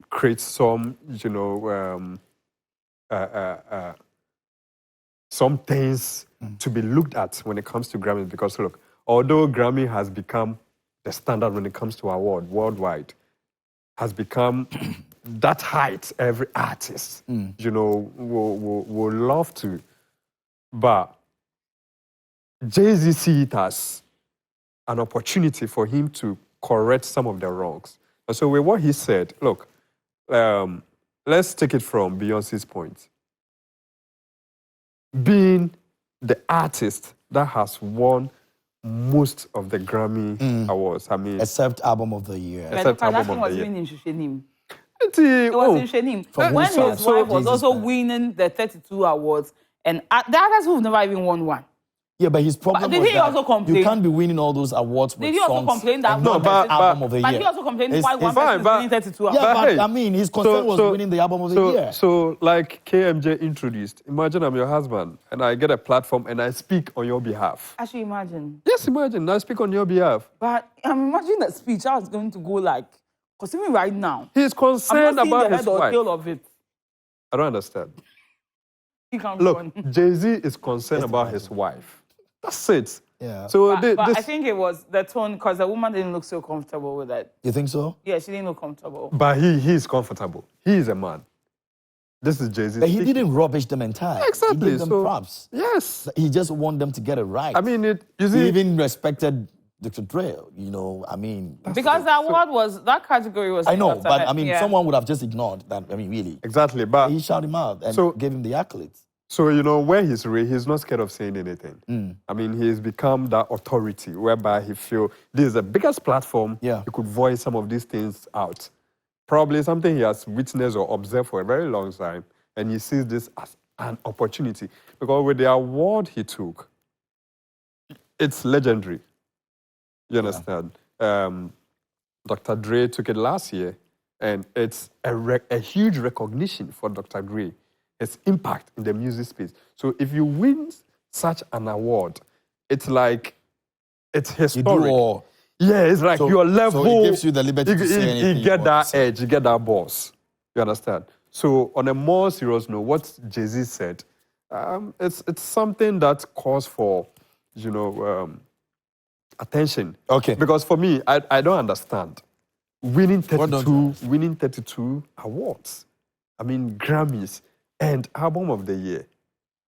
create some, you know, some things to be looked at when it comes to Grammys. Because look, although Grammy has become the standard when it comes to award worldwide, has become that height every artist, you know, will love to. But Jay-Z sees it as an opportunity for him to correct some of the wrongs. And so with what he said, look, let's take it from Beyonce's point. Being the artist that has won most of the Grammy awards, I mean... Except Album of the Year. Except Album of the Year. It was in Shenim. When his wife was also winning the 32 awards, and the others who've never even won one. Yeah, but his problem did was he that also complain? You can't be winning all those awards with Did he also songs complain that and not the album of the year? But he also complained why one person is winning 32 awards. Yeah, but I mean, his concern was winning the album of the year. So, like KMJ introduced, imagine I'm your husband and I get a platform and I speak on your behalf. Actually, imagine. Yes, imagine. I speak on your behalf. But I'm imagining the speech, how it's going to go like, because even right now, he's concerned about his wife. Tail of it. I don't understand. He can't Look, Jay-Z is concerned about his wife. That's it. Yeah. So but I think it was the tone because the woman didn't look so comfortable with it. You think so? Yeah, she didn't look comfortable. But he's comfortable. He is a man. This is Jay-Z. But he didn't rubbish them entirely. Exactly. He gave them So, props. Yes. He just want them to get it right. I mean, you see, he even respected Dr. Dre. You know, I mean, Because the award was that category was. I know, not but a- I mean, yeah. someone would have just ignored that. I mean, really. Exactly, but he shouted him out and gave him the accolades. So, you know, where he's not scared of saying anything. I mean, he's become that authority whereby he feels this is the biggest platform. He could voice some of these things out. Probably something he has witnessed or observed for a very long time. And he sees this as an opportunity. Because with the award he took, it's legendary. You understand? Dr. Dre took it last year. And it's a huge recognition for Dr. Dre. Its impact in the music space. So if you win such an award, it's like, it's historic. Yeah, it's like So- your level. so it gives you the liberty to say anything You get you that want to say. edge, you get that boss. You understand? So on a more serious note, what Jay-Z said, it's something that calls for, you know, attention. Okay. Because for me, I don't understand. Winning 32 awards. I mean, Grammys. And album of the year.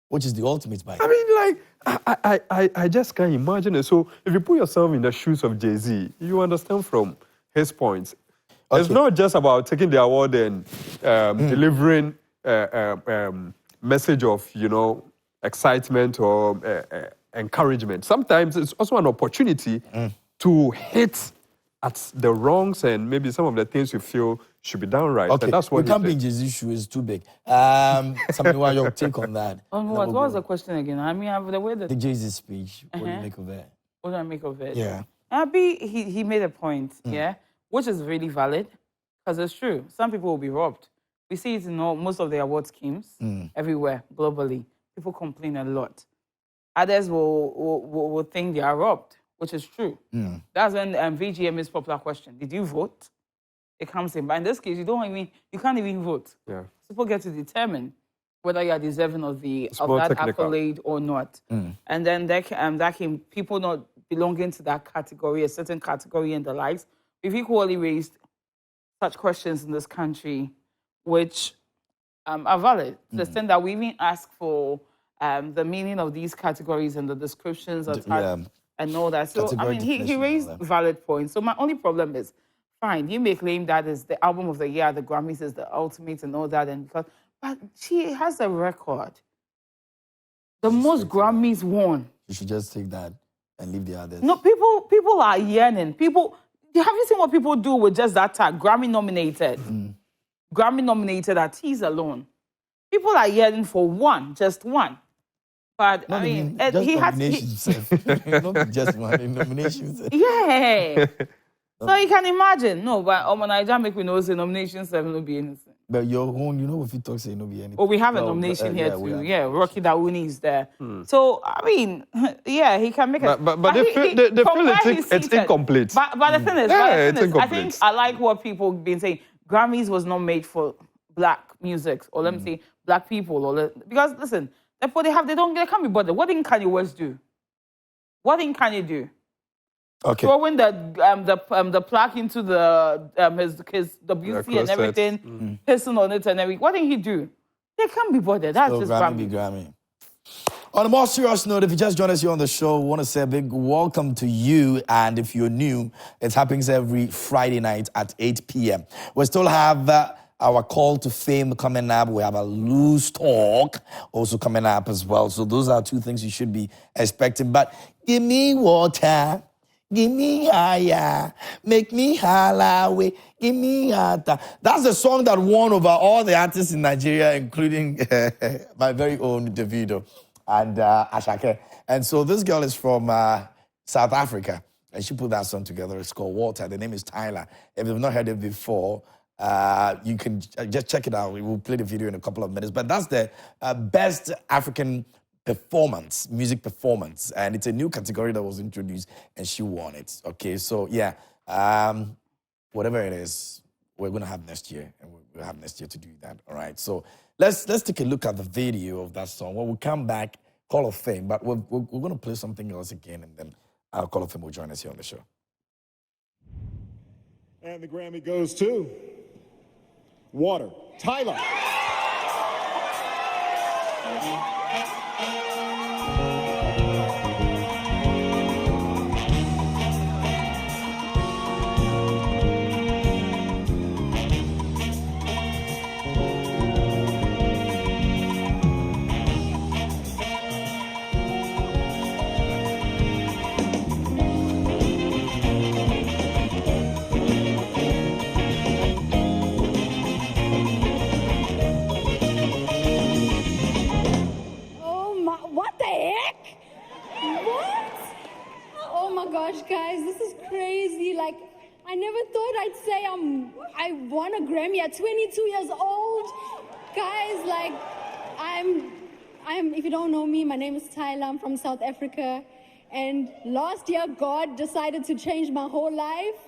Which is the ultimate bike. I mean, like, I just can't imagine it. So if you put yourself in the shoes of Jay-Z, you understand from his points. It's not just about taking the award and delivering message of, you know, excitement or encouragement. Sometimes it's also an opportunity to hit at the wrongs and maybe some of the things you feel should be done right. Okay, And that's what we can't be in Jay-Z's shoes. It's too big. Something what your take on that? On what? What was the question again? I mean, the way that The Jay-Z speech. What do you make of it? What do I make of it? Yeah. Abby, he made a point, yeah, which is really valid, because it's true. Some people will be robbed. We see it in most of the award schemes everywhere, globally. People complain a lot. Others will think they are robbed, which is true. That's when VGM is popular question. Did you vote? It comes in. But in this case, you can't even vote. Yeah. People get to determine whether you are deserving of that technical. accolade or not. And then that came people not belonging to that category, a certain category and the likes. We've equally raised such questions in this country, which are valid to the extent that we even ask for the meaning of these categories and the descriptions attached and all that. So, I mean, he raised valid points. So my only problem is, fine, you may claim that is the album of the year, the Grammys is the ultimate and all that, but she has a record. The most Grammys won. You should just take that and leave the others. No, people are yearning. Have you seen what people do with just that tag? Grammy nominated. Grammy nominated artist alone. People are yearning for one, just one. But Not I mean, even, he has. Not just one nominations. Yeah. So you can imagine. No, but Nigeria make we know the nominations will be anything. But your own, you know, if you talk, say no be anything. Oh, we have a nomination here too. Yeah, Rocky Dawouni is there. So I mean, yeah, he can make it. But they feel it's incomplete. But the thing is, it's I incomplete. think I like what people been saying. Grammys was not made for black music, or let me say black people, because listen, they can't be bothered. What did Kanye West do? What did Kanye do? Okay. Throwing the plaque into the WC and everything, pissing on it and everything. What did he do? They can't be bothered. That's So just Grammy. Grammy. On a more serious note, if you just joined us here on the show, we want to say a big welcome to you. And if you're new, it happens every Friday night at 8 p.m. We still have our call to fame coming up. We have a loose talk also coming up as well. So those are two things you should be expecting. But give me water. Give me higher, make me holla away, give me harder. That's the song that won over all the artists in Nigeria, including my very own Davido and Ashake. And so this girl is from South Africa, and she put that song together. It's called Water. The name is Tyler. If you've not heard it before, you can just check it out. We will play the video in a couple of minutes. But that's the best African music performance, and it's a new category that was introduced, and she won it. Okay, so yeah, whatever it is, we're gonna have next year, and we'll have next year to do that. All right, so let's take a look at the video of that song. When we come back, Hall of Fame. But we're going to play something else again, and then our Hall of Fame will join us here on the show. And the Grammy goes to Water. Tyler. Gosh, guys, this is crazy. Like, I never thought I'd say I won a Grammy at 22 years old. Guys, like, I'm, if you don't know me, my name is Tyler, I'm from South Africa. And last year, God decided to change my whole life.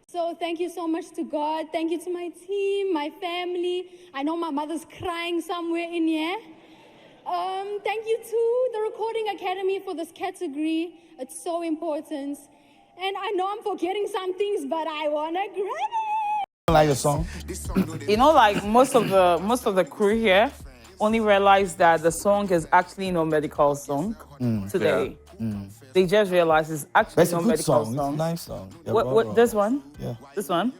So thank you so much to God. Thank you to my team, my family. I know my mother's crying somewhere in here. Thank you to the Recording Academy for this category. It's so important. And I know I'm forgetting some things, but I want a Grammy. Like the song? You know, like most of the crew here only realized that the song is actually no medical song today. Yeah. They just realized it's actually It's a no good medical song. song. It's a nice song. Yeah, What this one? Yeah. This one?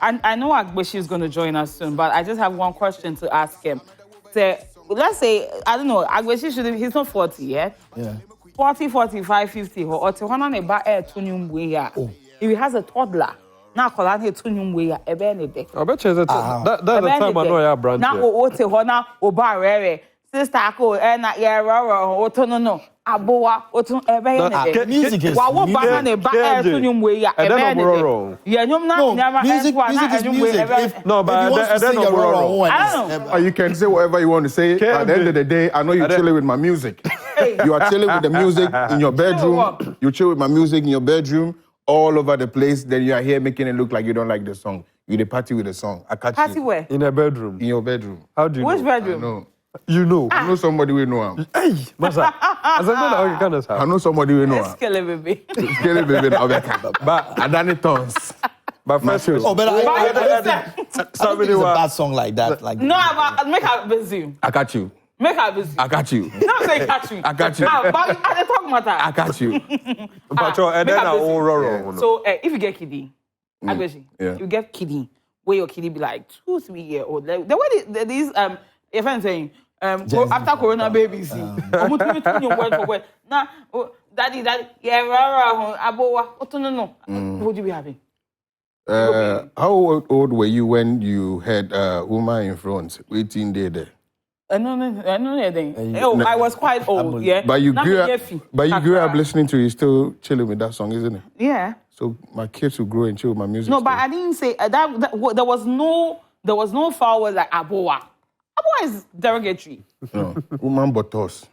I know Agbeshi is going to join us soon, but I just have one question to ask him. So, let's say, I don't know, Agbeshi he's not 40 yet. Yeah. 40, 45, 50. Or if he has a toddler, now call out here to new way a benefit. I bet you that's the time I know you're brand. Now, what the Hona, Oba, sister, and no. Aboa, otu ebe music is wawo banana ba to nyum we ya ebe ne ya nyum na music is music. No, but I don't know. You can say whatever you want to say. At the end of the day, I know you're chilling with my music. You are chilling with the music in your bedroom. You chill with my music in your bedroom all over the place. Then you are here making it look like you don't like the song. You the party with the song. I catch party you. Where? In a bedroom. In your bedroom. How do you Which know? bedroom? I know. You know. I know somebody we know him. Hey, Masa. I know somebody we know him. Skele baby. Skele baby now. But I done it tons. But first, oh, but I think it's a bad song like that. Like no, but make her busy. I got you. Make her busy. I got you. No, say catch you. I got you. But I talk matter. I got you. Patrol, and then I will roll. So if you get kiddie, you get kiddie. Where your kiddie be like 2-3 year old. The way these if I'm saying after Corona babies, word for word. Now, daddy, yeah, aboa. No. What would you be having? How old were you when you had woman in front waiting there? No. I was quite old, yeah. But you grew up listening to it, still chilling with that song, isn't it? Yeah. So my kids will grow and chill with my music. No, but I didn't say that there was no foul word like aboa. Aboa is derogatory. No, woman botos.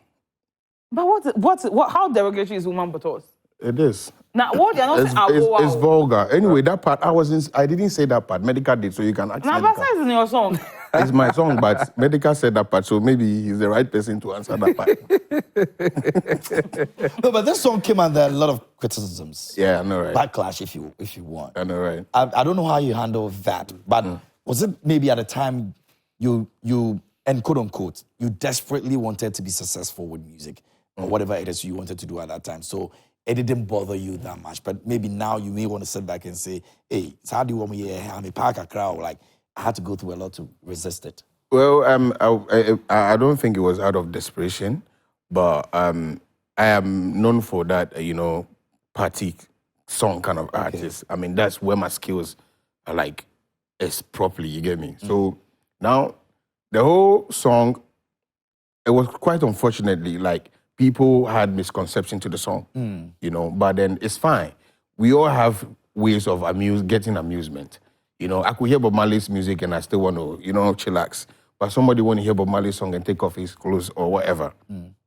But how derogatory is woman botos? It is. Now, what you're not saying aboa. It's vulgar. Anyway, that part I didn't say that part. Medical did, so you can ask. Now, but it's in your song. It's my song, but Medical said that part, so maybe he's the right person to answer that part. No, but this song came under a lot of criticisms. Yeah, I know, right? Backlash, if you want. I know, right? I don't know how you handle that, but was it maybe at a time you and quote unquote you desperately wanted to be successful with music or whatever it is you wanted to do at that time, so it didn't bother you that much, but maybe now you may want to sit back and say, hey, so how do you want me to I'm a park crowd? Like, I had to go through a lot to resist it. Well, I don't think it was out of desperation, but I am known for that, party song kind of artist. I mean, that's where my skills are like, it's properly, you get me? So now, the whole song, it was quite unfortunately, like, people had misconception to the song, but then it's fine. We all have ways of getting amusement. I could hear Bob Marley's music and I still want to, chillax. But somebody want to hear Bob Marley's song and take off his clothes or whatever.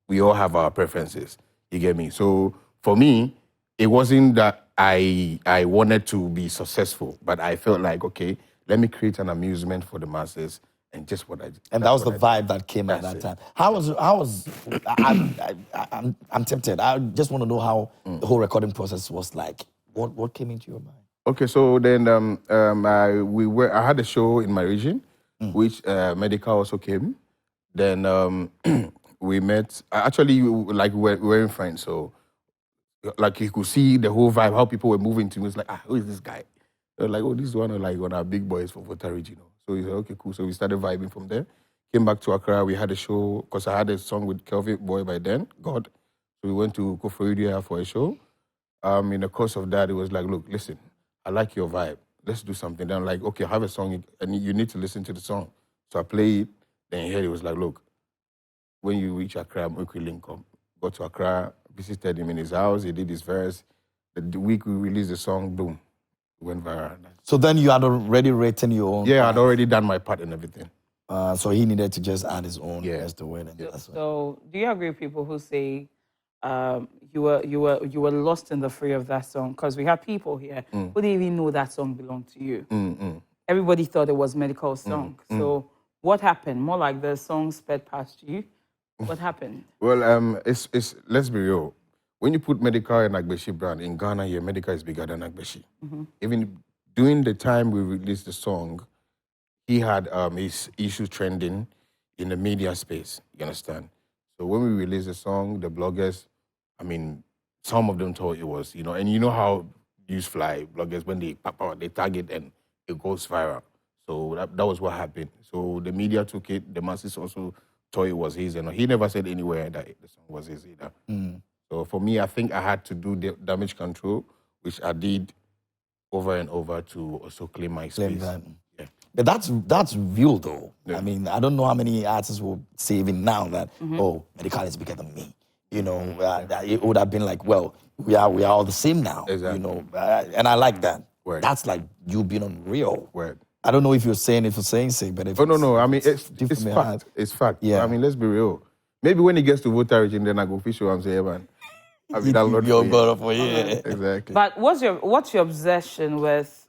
We all have our preferences. You get me? So for me, it wasn't that I wanted to be successful, but I felt like, okay, let me create an amusement for the masses and just what I. And that was the vibe that came at that time. I'm tempted. I just want to know how the whole recording process was like. What came into your mind? Okay, so then I had a show in my region, which Medical also came. Then we met. Actually, like we weren't friends, so like you could see the whole vibe, how people were moving to me. It's like, who is this guy? They're like, oh, this is one of our big boys from Volta, So we said, okay, cool. So we started vibing from there. Came back to Accra. We had a show because I had a song with Kelvin Boy by then, God. So we went to Koforidua for a show. In the course of that, it was like, look, listen, I like your vibe. Let's do something. Then I'm like, okay, I have a song and you need to listen to the song. So I played it. Then here it was like, look, when you reach Accra, we could link up. Go to Accra, visited him in his house. He did his verse. The week we released the song, boom, it went viral. So then you had already written your own. Yeah, I'd already done my part and everything. So he needed to just add his own as the win. So do you agree with people who say you were lost in the fray of that song? Because we have people here who didn't even know that song belonged to you. Everybody thought it was Medical song. So what happened? More like the song sped past you. What happened? Well, it's let's be real. When you put Medical and Agbeshi brand in Ghana here, Medical is bigger than Agbeshi. Even during the time we released the song, he had his issues trending in the media space. You understand? So when we released the song, the bloggers, I mean, some of them thought it was, and you know how news fly, bloggers, when they pop out, they tag it and it goes viral. So that was what happened. So the media took it, the masses also thought it was his, and he never said anywhere that the song was his either. So for me, I think I had to do the damage control, which I did over and over to also claim my space. Yeah. But that's real though. Yeah. I mean, I don't know how many artists will say even now that, oh, Medical is bigger than me. It would have been like, well, we are all the same now. Exactly. And I like that. Word. That's like you being unreal. Word. I don't know if you're saying it for saying sake, but if no. I mean, it's fact. It's fact. Yeah. I mean, let's be real. Maybe when he gets to Volta region, then I go fish and say, man, I mean, that's God for you. Exactly. But what's your obsession with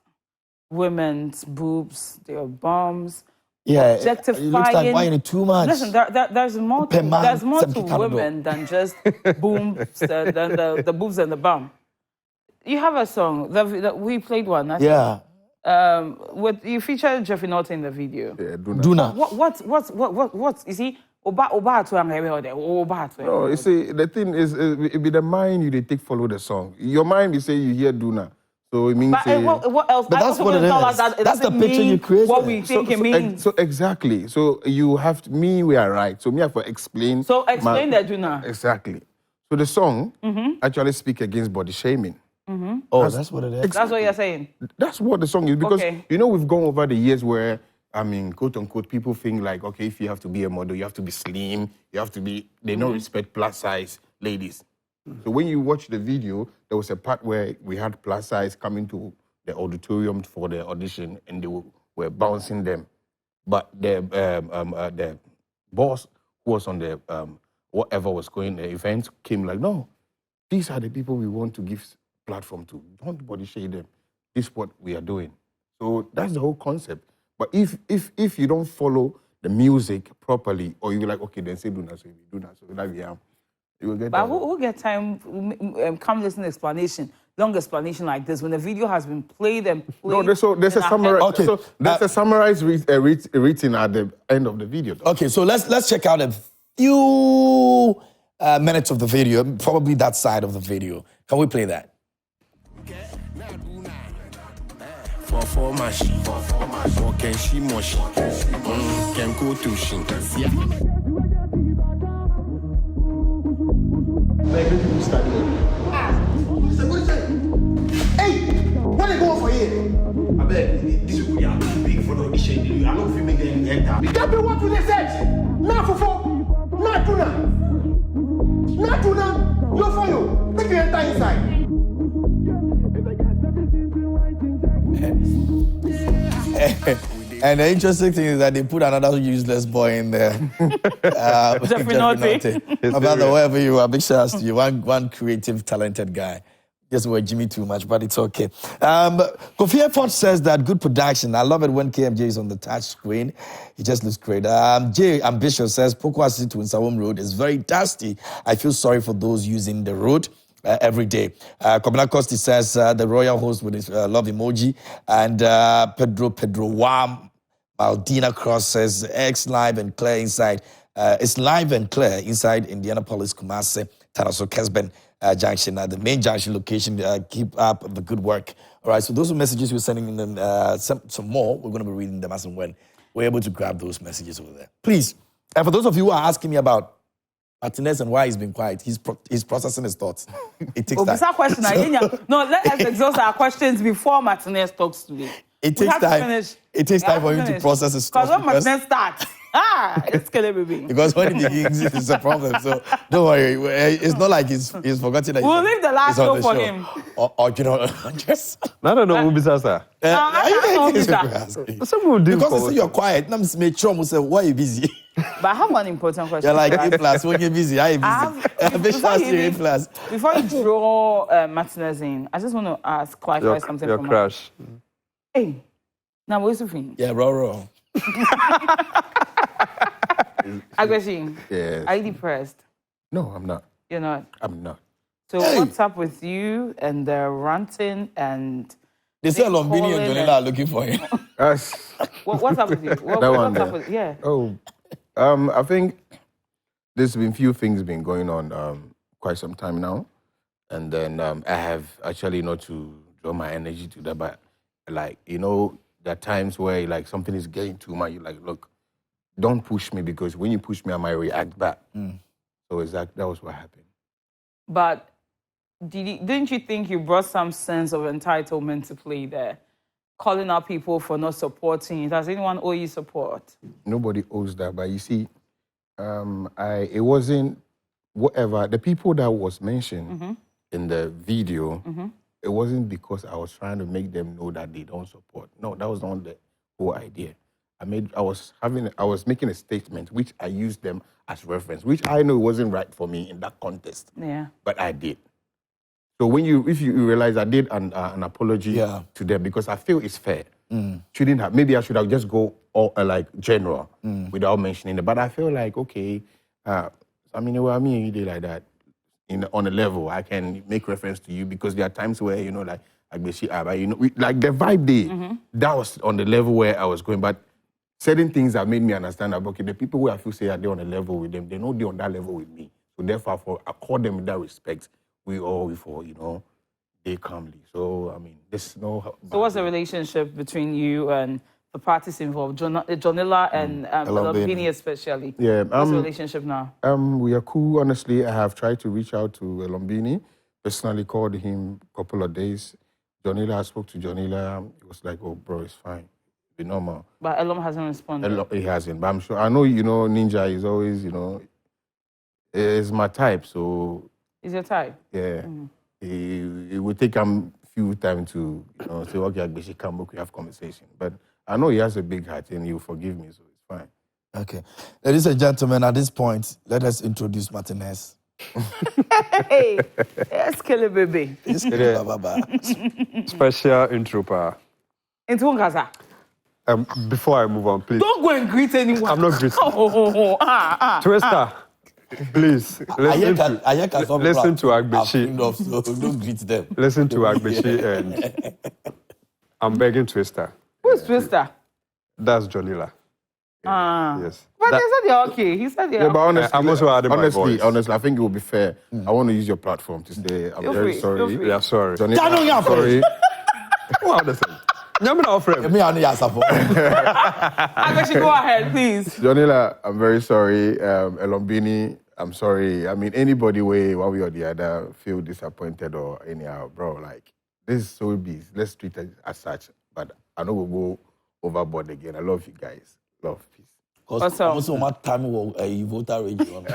women's boobs, their bums? Objectifying. It looks like why too much. Listen, there's more to women than just boobs, the boobs and the bum. You have a song that we played one. With you featured Jeffrey Norton in the video. Yeah, Duna. What you see? No, you see, the thing is, it be the mind you take follow the song. Your mind, you say you hear Duna. So it means. What else? But that's what it is. That's the picture you create. What we think it means. So exactly. So you have to, we are right. So me have to explain. So explain that Duna. Exactly. So the song actually speak against body shaming. Oh, that's what it is. That's what you're saying. That's what the song is, because we've gone over the years where, I mean, quote unquote, people think like, okay, if you have to be a model, you have to be slim, you have to be. They don't respect plus size ladies. So when you watch the video, there was a part where we had plus size coming to the auditorium for the audition, and they were bouncing them, but the boss who was on the whatever was going the event came like, no, these are the people we want to give platform to. Don't body shame them. This is what we are doing. So that's the whole concept. But if you don't follow the music properly, or you be like, okay, then say do not, so you do not, so that we have, you will get. But who get time? Come listen to explanation, long explanation like this when the video has been played and played. No, there's a summary. Okay, so there's a summarized written at the end of the video. Okay, so let's check out a few minutes of the video, probably that side of the video. Can we play that? For machine, for can she machine, can go to shin. Hey, what they going for here? I bet this will be too big for the audition. I don't feel make them enter. That be what they said. Not for not tuna. No for you. Make you enter inside. And the interesting thing is that they put another useless boy in there. Jeffrey Norton. About the wherever you are, big shout out to you. One creative, talented guy. Just were Jimmy too much, but it's okay. Kofi Effort says that good production. I love it when KMJ is on the touch screen. He just looks great. Jay Ambitious says Pokuase to Nsawam Road is very dusty. I feel sorry for those using the road every day. Kobina Costi says the royal host with his love emoji. And Pedro Wam Maldina Cross says X live and clear inside. It's live and clear inside Indianapolis, Kumasi, Taraso Kesben. Junction, the main junction location. Keep up the good work. All right, so those are messages we're sending them. Some more, we're going to be reading them as and when we're able to grab those messages over there. Please, and for those of you who are asking me about Martinez and why he's been quiet, he's processing his thoughts. It takes time. That question, no, let us exhaust our questions before Martinez talks today. It takes time. It takes time for him to process his thoughts. Because when Martinez starts, it's killing me. Because when he begins, it's a problem. So don't worry. It's not like he's forgotten that we'll leave the last show for him. Or you know, just... I don't know who besides that. Because you say you're quiet, I'm make sure say, why are you busy? But I have one important question. You're like A+. When you're busy, are you busy? Before you draw Martinez in, I just want to clarify something your from crush. Hey, now what's the thing? Yeah, raw. Agreshi, Yes. are you depressed? No, I'm not. You're not? I'm not. So what's up with you and the ranting and... They say Lombini and Jonela are looking for him. What's up with you? What's up with yeah? Oh, I think there's been few things been going on quite some time now. And then I have actually not to draw my energy to that, but like, you know, there are times where like something is getting too much. You're like, look, don't push me because when you push me, I might react back. So that was what happened. But didn't you think you brought some sense of entitlement to play there? Calling out people for not supporting you. Does anyone owe you support? Nobody owes that, but you see, it wasn't whatever. The people that was mentioned in the video, it wasn't because I was trying to make them know that they don't support. No, that was not the whole idea. I was making a statement which I used them as reference, which I know wasn't right for me in that context. Yeah. But I did. So if you realize I did an apology to them because I feel it's fair. Shouldn't have. Maybe I should have just go all like general without mentioning it. But I feel like okay, I mean, you did like that. On a level, I can make reference to you because there are times where you know, like like the vibe day. That was on the level where I was going, but certain things that made me understand that okay, the people who I feel say are they on a level with them, they know they're on that level with me. So therefore, I call them with that respect. We they calmly. So I mean, there's no. So what's the relationship between you and the parties involved, Jonilla and Lombini especially? Yeah. What's the relationship now? We are cool. Honestly, I have tried to reach out to Lombini. Personally, called him a couple of days. Jonilla, I spoke to Jonilla. He was like, "Oh, bro, it's fine, be normal." But Elom hasn't responded. He hasn't. But I'm sure. I know. Ninja is always. Is my type. So. Is your type? Yeah. It will take him a few time to say, okay, we should come back, we have conversation. But I know he has a big heart and he'll forgive me, so it's fine. Okay. Ladies and gentlemen, at this point, let us introduce Martinez. Hey, let's kill it, baby. Special intro, pa. Into Nkasa. Before I move on, please. Don't go and greet anyone. I'm not greeting. Twister. Please, listen to Agbeshi. Don't greet them. Listen to Agbeshi and I'm begging Twister. Who's Twister? That's Jonilla. Yes. But they said they're okay. He said they're okay. But honestly, I'm also adding my voice. Honestly, I think it will be fair. I want to use your platform to say I'm very sorry. Yeah, sorry. Jonilla, I'm sorry. What other thing? I'm not offering. Agbeshi, go ahead, please. Jonilla, I'm very sorry. Elombini, I'm sorry. I mean, anybody one way or the other feel disappointed or anyhow, bro, like, this is so busy. Let's treat it as such. But I know we'll go overboard again. I love you guys. Love, peace. Because also my time will voter region.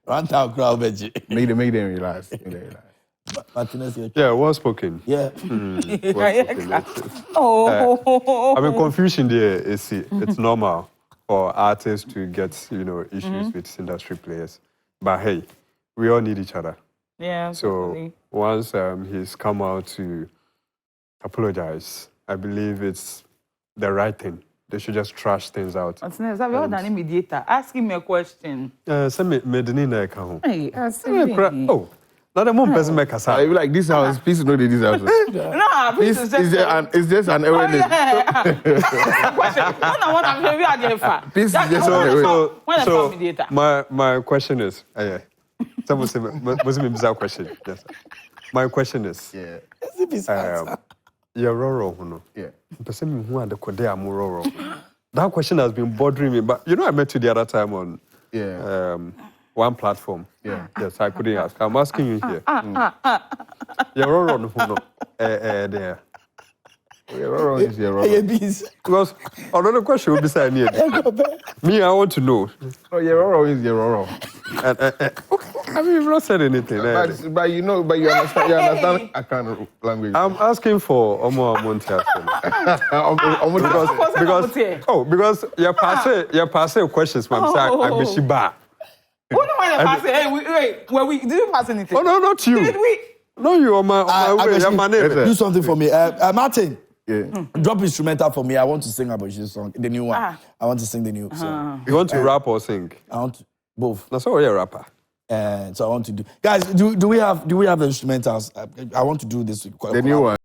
Run town crowd, make them relax. Martinez, yeah, well spoken. Yeah. I mean, confusion there is it's normal for artists to get issues with industry players. But hey, we all need each other. Yeah. So Definitely. once he's come out to apologize, I believe it's the right thing. They should just trash things out. What's next? I've got an mediator. Ask him a question. Send me Medina home. Hey, ask me. Oh, not the one person make us. I like this house. Please know this house. No, please. It's just an awareness. This is just an awareness. So my question is, someone say, was me bizarre question? Yes. My question is, you're Roro, no? Yeah. Person who had the Kodea Roro. That question has been bothering me, but I met you the other time on one platform. Yeah. Yes, I couldn't ask. I'm asking you here. You're Roro, no? There. Because another question will be saying here. Me, I want to know. Oh, Yeroro is Yeroro. I mean, you've not said anything. But you understand I can't language. I'm asking for Omo Montias. because you're passing questions, ma'am. I'm Shiba. Who know when you pass it? Hey, wait, did you pass anything? Oh, no, not you. Did we? No, you are my way. You're my name. Do something for me. Martin. Yeah. Drop instrumental for me. I want to sing about this song, the new one. I want to sing the new song. You want to rap or sing? I want to, both. That's why you're a rapper. So I want to do. Guys, do we have the instrumentals? I want to do this. The new one.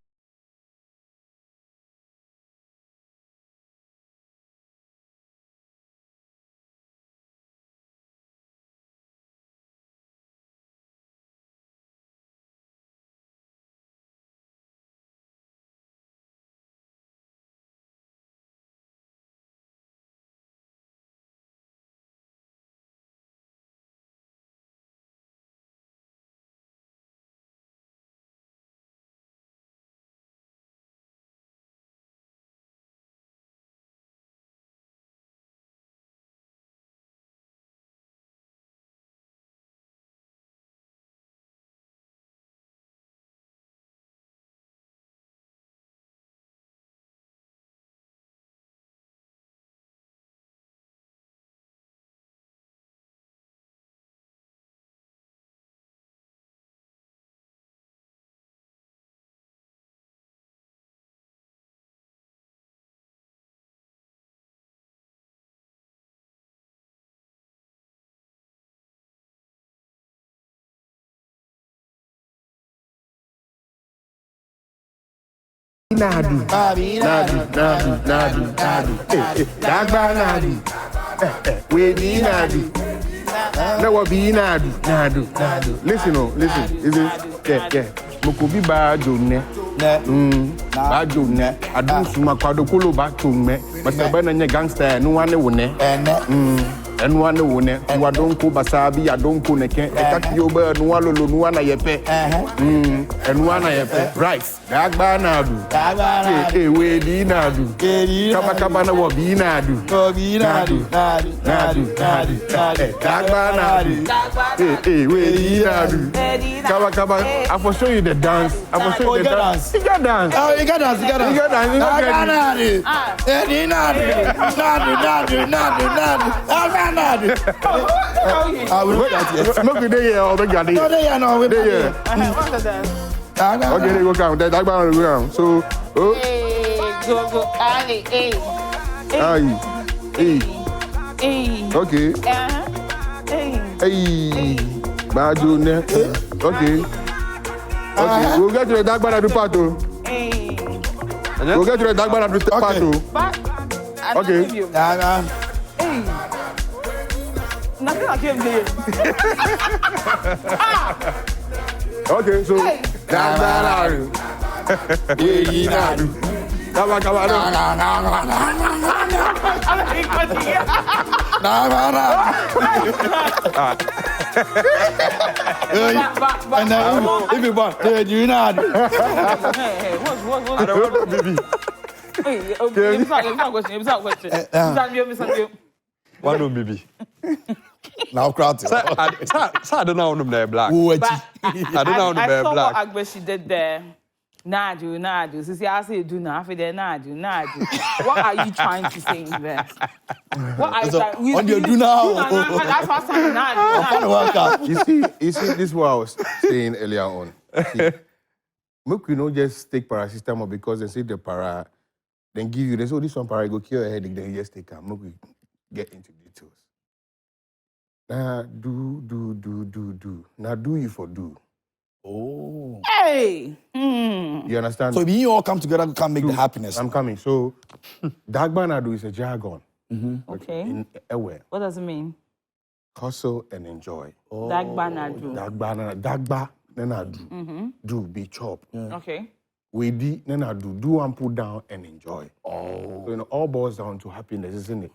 Nadu. Dagba nadu. We be nadu. No be nadu. Listen. Is it? Yeah. Mokobi ba jonne. Ba jonne. Adu suma kwado kolo ba jonne. Masaba na nye gangster no wane wone. And one wone. Wadonko basabi adonko neke. Ekaki yoba no walolo no wana yepe. And one yepe. Right. Dagba nadu. We di nadu. Kaba na wabi nadu. Nadu. Dagba nadu. We di nadu. Kaba. I will show you the dance. I will show you the dance. You got dance. Oh, you got dance. I will look at it. Look at it. Okay, they go count. That's about to go. So, go. Okay. Badu ne. Okay. We'll get to the dark banner to part two. We'll get to the dark banner to part two. Okay. Nothing like him there. Okay, so dark banner. Come on. If you want, you know. Hey, what's I don't want to be. Hey, it's not question. One no baby. Now crowd. I don't know them there black. I don't know them I there saw black. what Agbeshi did there. Nadu. Since I say do na, for there Nadu. What are you trying to say in there? What are you trying? On your do now. That's what I'm saying. You see, this is what I was saying earlier on. Make you not just take paracetamol because they say the para, then give you, they say, this one para, go cure your headache, then you just take it. Make we get into details. Now, do. Now, do you for do. Oh. Hey! You understand? So you all come together to come make the happiness. I'm coming. So, Dagbanadu is a jargon. Okay. In aware. What does it mean? Hustle and enjoy. Dagbanadu. Dagba, then I do. Do, be chop. Okay. We di, then I do and put down and enjoy. Oh. So, all boils down to happiness, isn't it?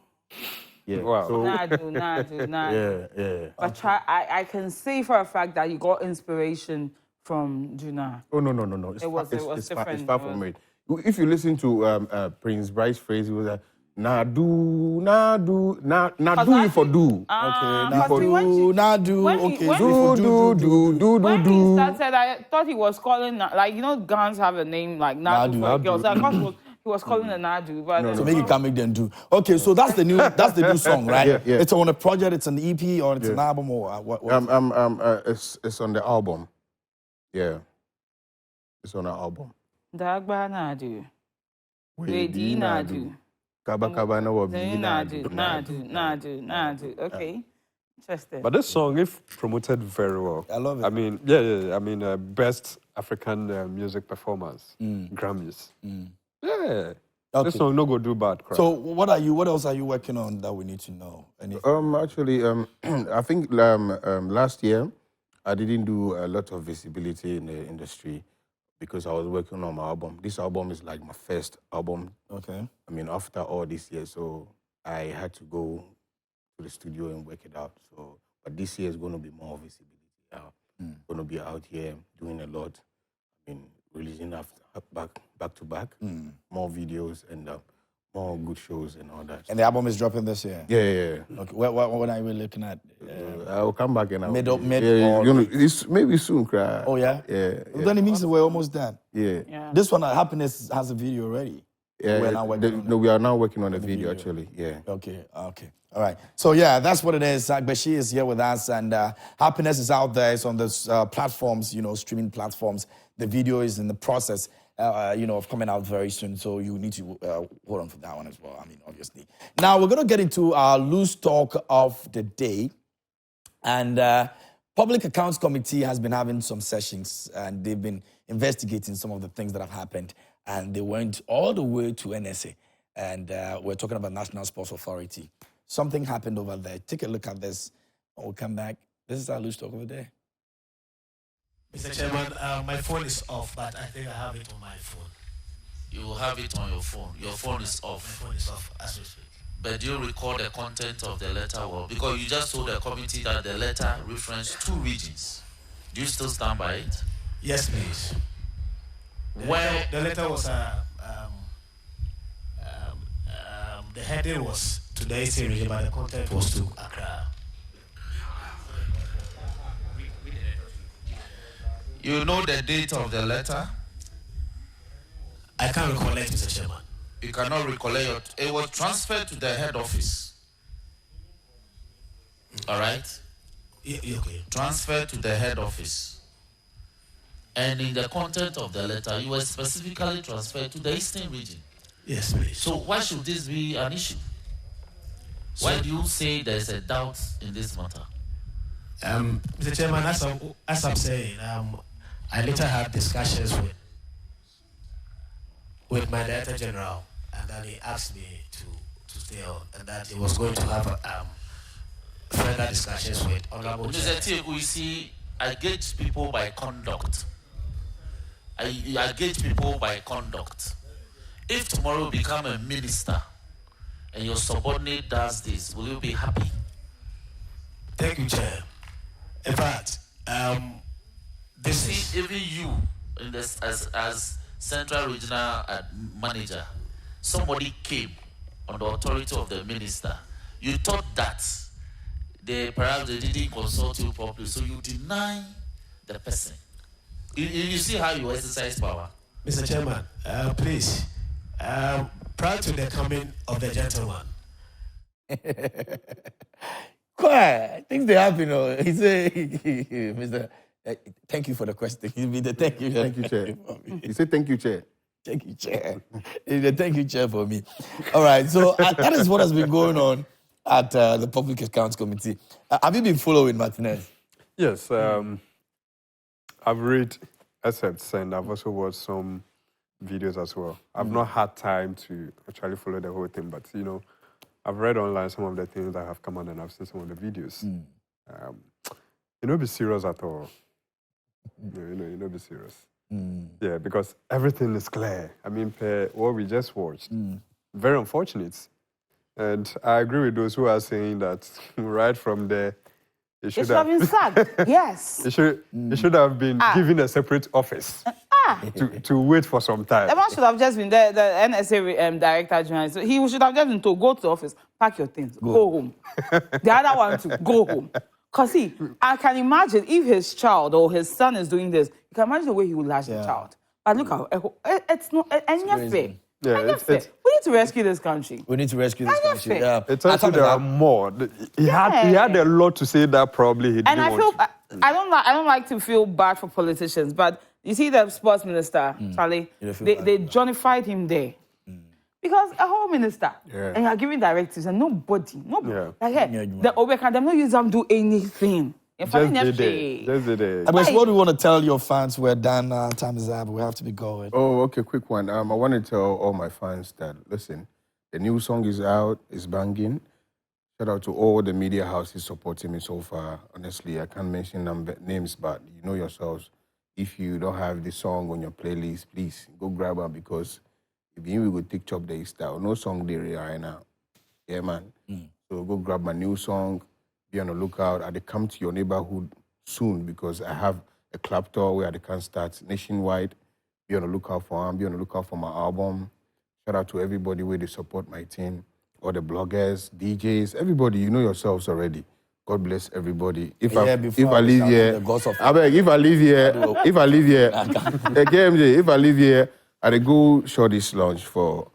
Yeah. Wow. So, Nadu. Yeah. But I can say for a fact that you got inspiration from Juna. Oh, no. It's different. It's far from it. If you listen to Prince Bryce's phrase, it was like, Nah do you for do. Okay, do. When he started, I thought he was calling, like, you know, guns have a name like Nadu for girls. I thought he was calling a Nadu. But so make it can make them do. Okay, so that's the new song, right? Yeah. It's on a project, it's an EP, or it's an album, or what? It's on the album. Yeah. It's on the album. Dagba Nadu. Lady Nadu. Nadu. Okay. Interesting. But this song, if promoted very well, I love it. I mean, yeah. I mean, best African music performance, Grammys. Yeah. Okay. This song no go do bad. Crap. So what else are you working on that we need to know? Actually, I think last year I didn't do a lot of visibility in the industry because I was working on my album. This album is like my first album. Okay. I mean, after all this year, so I had to go to the studio and work it out. So, but this year is going to be more visibility. Going to be out here doing a lot. I mean, releasing back to back, more videos and more good shows and all that. And the album is dropping this year? Yeah. Okay. What are you looking at? I'll come back and mid it's maybe soon, cry. Oh, yeah? Yeah. Then it means we're almost done. Yeah. This one, Happiness, has a video already. Yeah, we are now working on the video, actually. Yeah. Okay. All right. So, yeah, that's what it is. Agbeshi is here with us, and Happiness is out there. It's on the platforms, streaming platforms. The video is in the process, of coming out very soon. So you need to hold on for that one as well. I mean, obviously. Now, we're going to get into our loose talk of the day. And Public Accounts Committee has been having some sessions, and they've been investigating some of the things that have happened. And they went all the way to NSA. And we're talking about National Sports Authority. Something happened over there. Take a look at this. We'll come back. This is our loose talk of the day. Mr. Chairman, my phone is off, but I think I have it on my phone. You will have it on your phone. Your phone is off. My phone is off as we speak. But do you recall the content of the letter? Well, because you just told the committee that the letter referenced 2 regions. Do you still stand by it? Yes, please. The letter was the heading was to the Eastern region, but the content was to Accra. You know the date of the letter? I can't recollect, Mr. Chairman. You cannot recollect. It was transferred to the head office. All right? Okay. Transferred to the head office. And in the content of the letter, you were specifically transferred to the Eastern region. Yes, please. So why should this be an issue? Why do you say there's a doubt in this matter? Mr. Chairman, as I'm saying, I later had discussions with my Director General, and then he asked me to stay on, and that he was going to have further discussions with Honorable Mr. Tieku, you see, I gauge people by conduct. I gauge people by conduct. If tomorrow you become a minister and your subordinate does this, will you be happy? Thank you, Chair. In fact, even you, in this, as Central Regional Manager, somebody came on the authority of the minister. You thought that perhaps they didn't consult you properly, so you deny the person. You see how you exercise power. Mr. Chairman, please, prior to the coming of the gentleman. Quiet. Things they happen. He said, Mr. Thank you for the question. He be the thank you. Thank you, Chair. He said thank you, Chair. Thank you, Chair. He's the thank you, Chair, for me. All right. So that is what has been going on at the Public Accounts Committee. Have you been following Martinez? Yes. I've read excerpts and I've also watched some videos as well. I've not had time to actually follow the whole thing, but I've read online some of the things that have come out and I've seen some of the videos. Be serious at all. Be serious. Yeah, because everything is clear. I mean, what we just watched, very unfortunate. And I agree with those who are saying that right from there, it should have been sacked. Yes. It should have been given a separate office to wait for some time. The man should have just been the NSA director general. So he should have just been told, go to the office, pack your things, go home. The other one to go home. Because I can imagine if his child or his son is doing this, you can imagine the way he would lash the child. But look how it's not fair. Yeah, we need to rescue this country. We need to rescue this country. Yeah. It turns out there are more. He had a lot to say that probably he didn't and I want feel to. I don't like to feel bad for politicians, but you see the sports minister, Charlie, they Johnified him there. Because a whole minister, and you are giving directives, and nobody. The Obeka, they're not using them to do anything. Just the day. What do you want to tell your fans? We're done. Time is up. We have to be going. Oh, okay, quick one. I want to tell all my fans that, listen, the new song is out, it's banging. Shout out to all the media houses supporting me so far. Honestly, I can't mention names, but you know yourselves. If you don't have the song on your playlist, please go grab it, because if you will take chop the style, no song there right now. Yeah, man. So go grab my new song. Be on the lookout. I come to your neighborhood soon, because I have a club tour where I can start nationwide. Be on the lookout for them. Be on the lookout for my album. Shout out to everybody where they support my team, all the bloggers, DJs, everybody. You know yourselves already. God bless everybody. If I leave here, I go show this launch for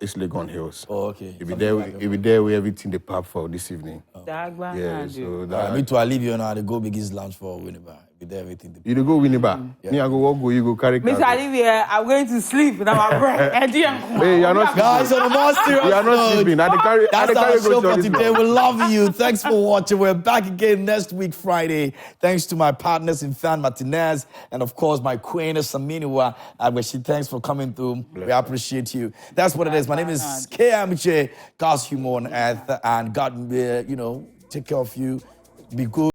East Legon Hills. Oh, okay. You'll be there with everything they pop for this evening. Yeah, so that. Me too, I leave you now. I go biggest launch for Winneba. Be there everything. You go Winneba. Me, I go walk, you go carry. Mr. Olivia, I'm going to sleep. Now I'm breath. Hey, you're not guys, on the more serious you are not sleeping. That's our show for today. We love you. Thanks for watching. We're back again next week, Friday. Thanks to my partners in Fan Martinez and, of course, my queen, Saminiwa. Thanks for coming through. We appreciate you. That's what it is. My name is KMJ, God's Humor on Earth. And God, take care of you. Be good.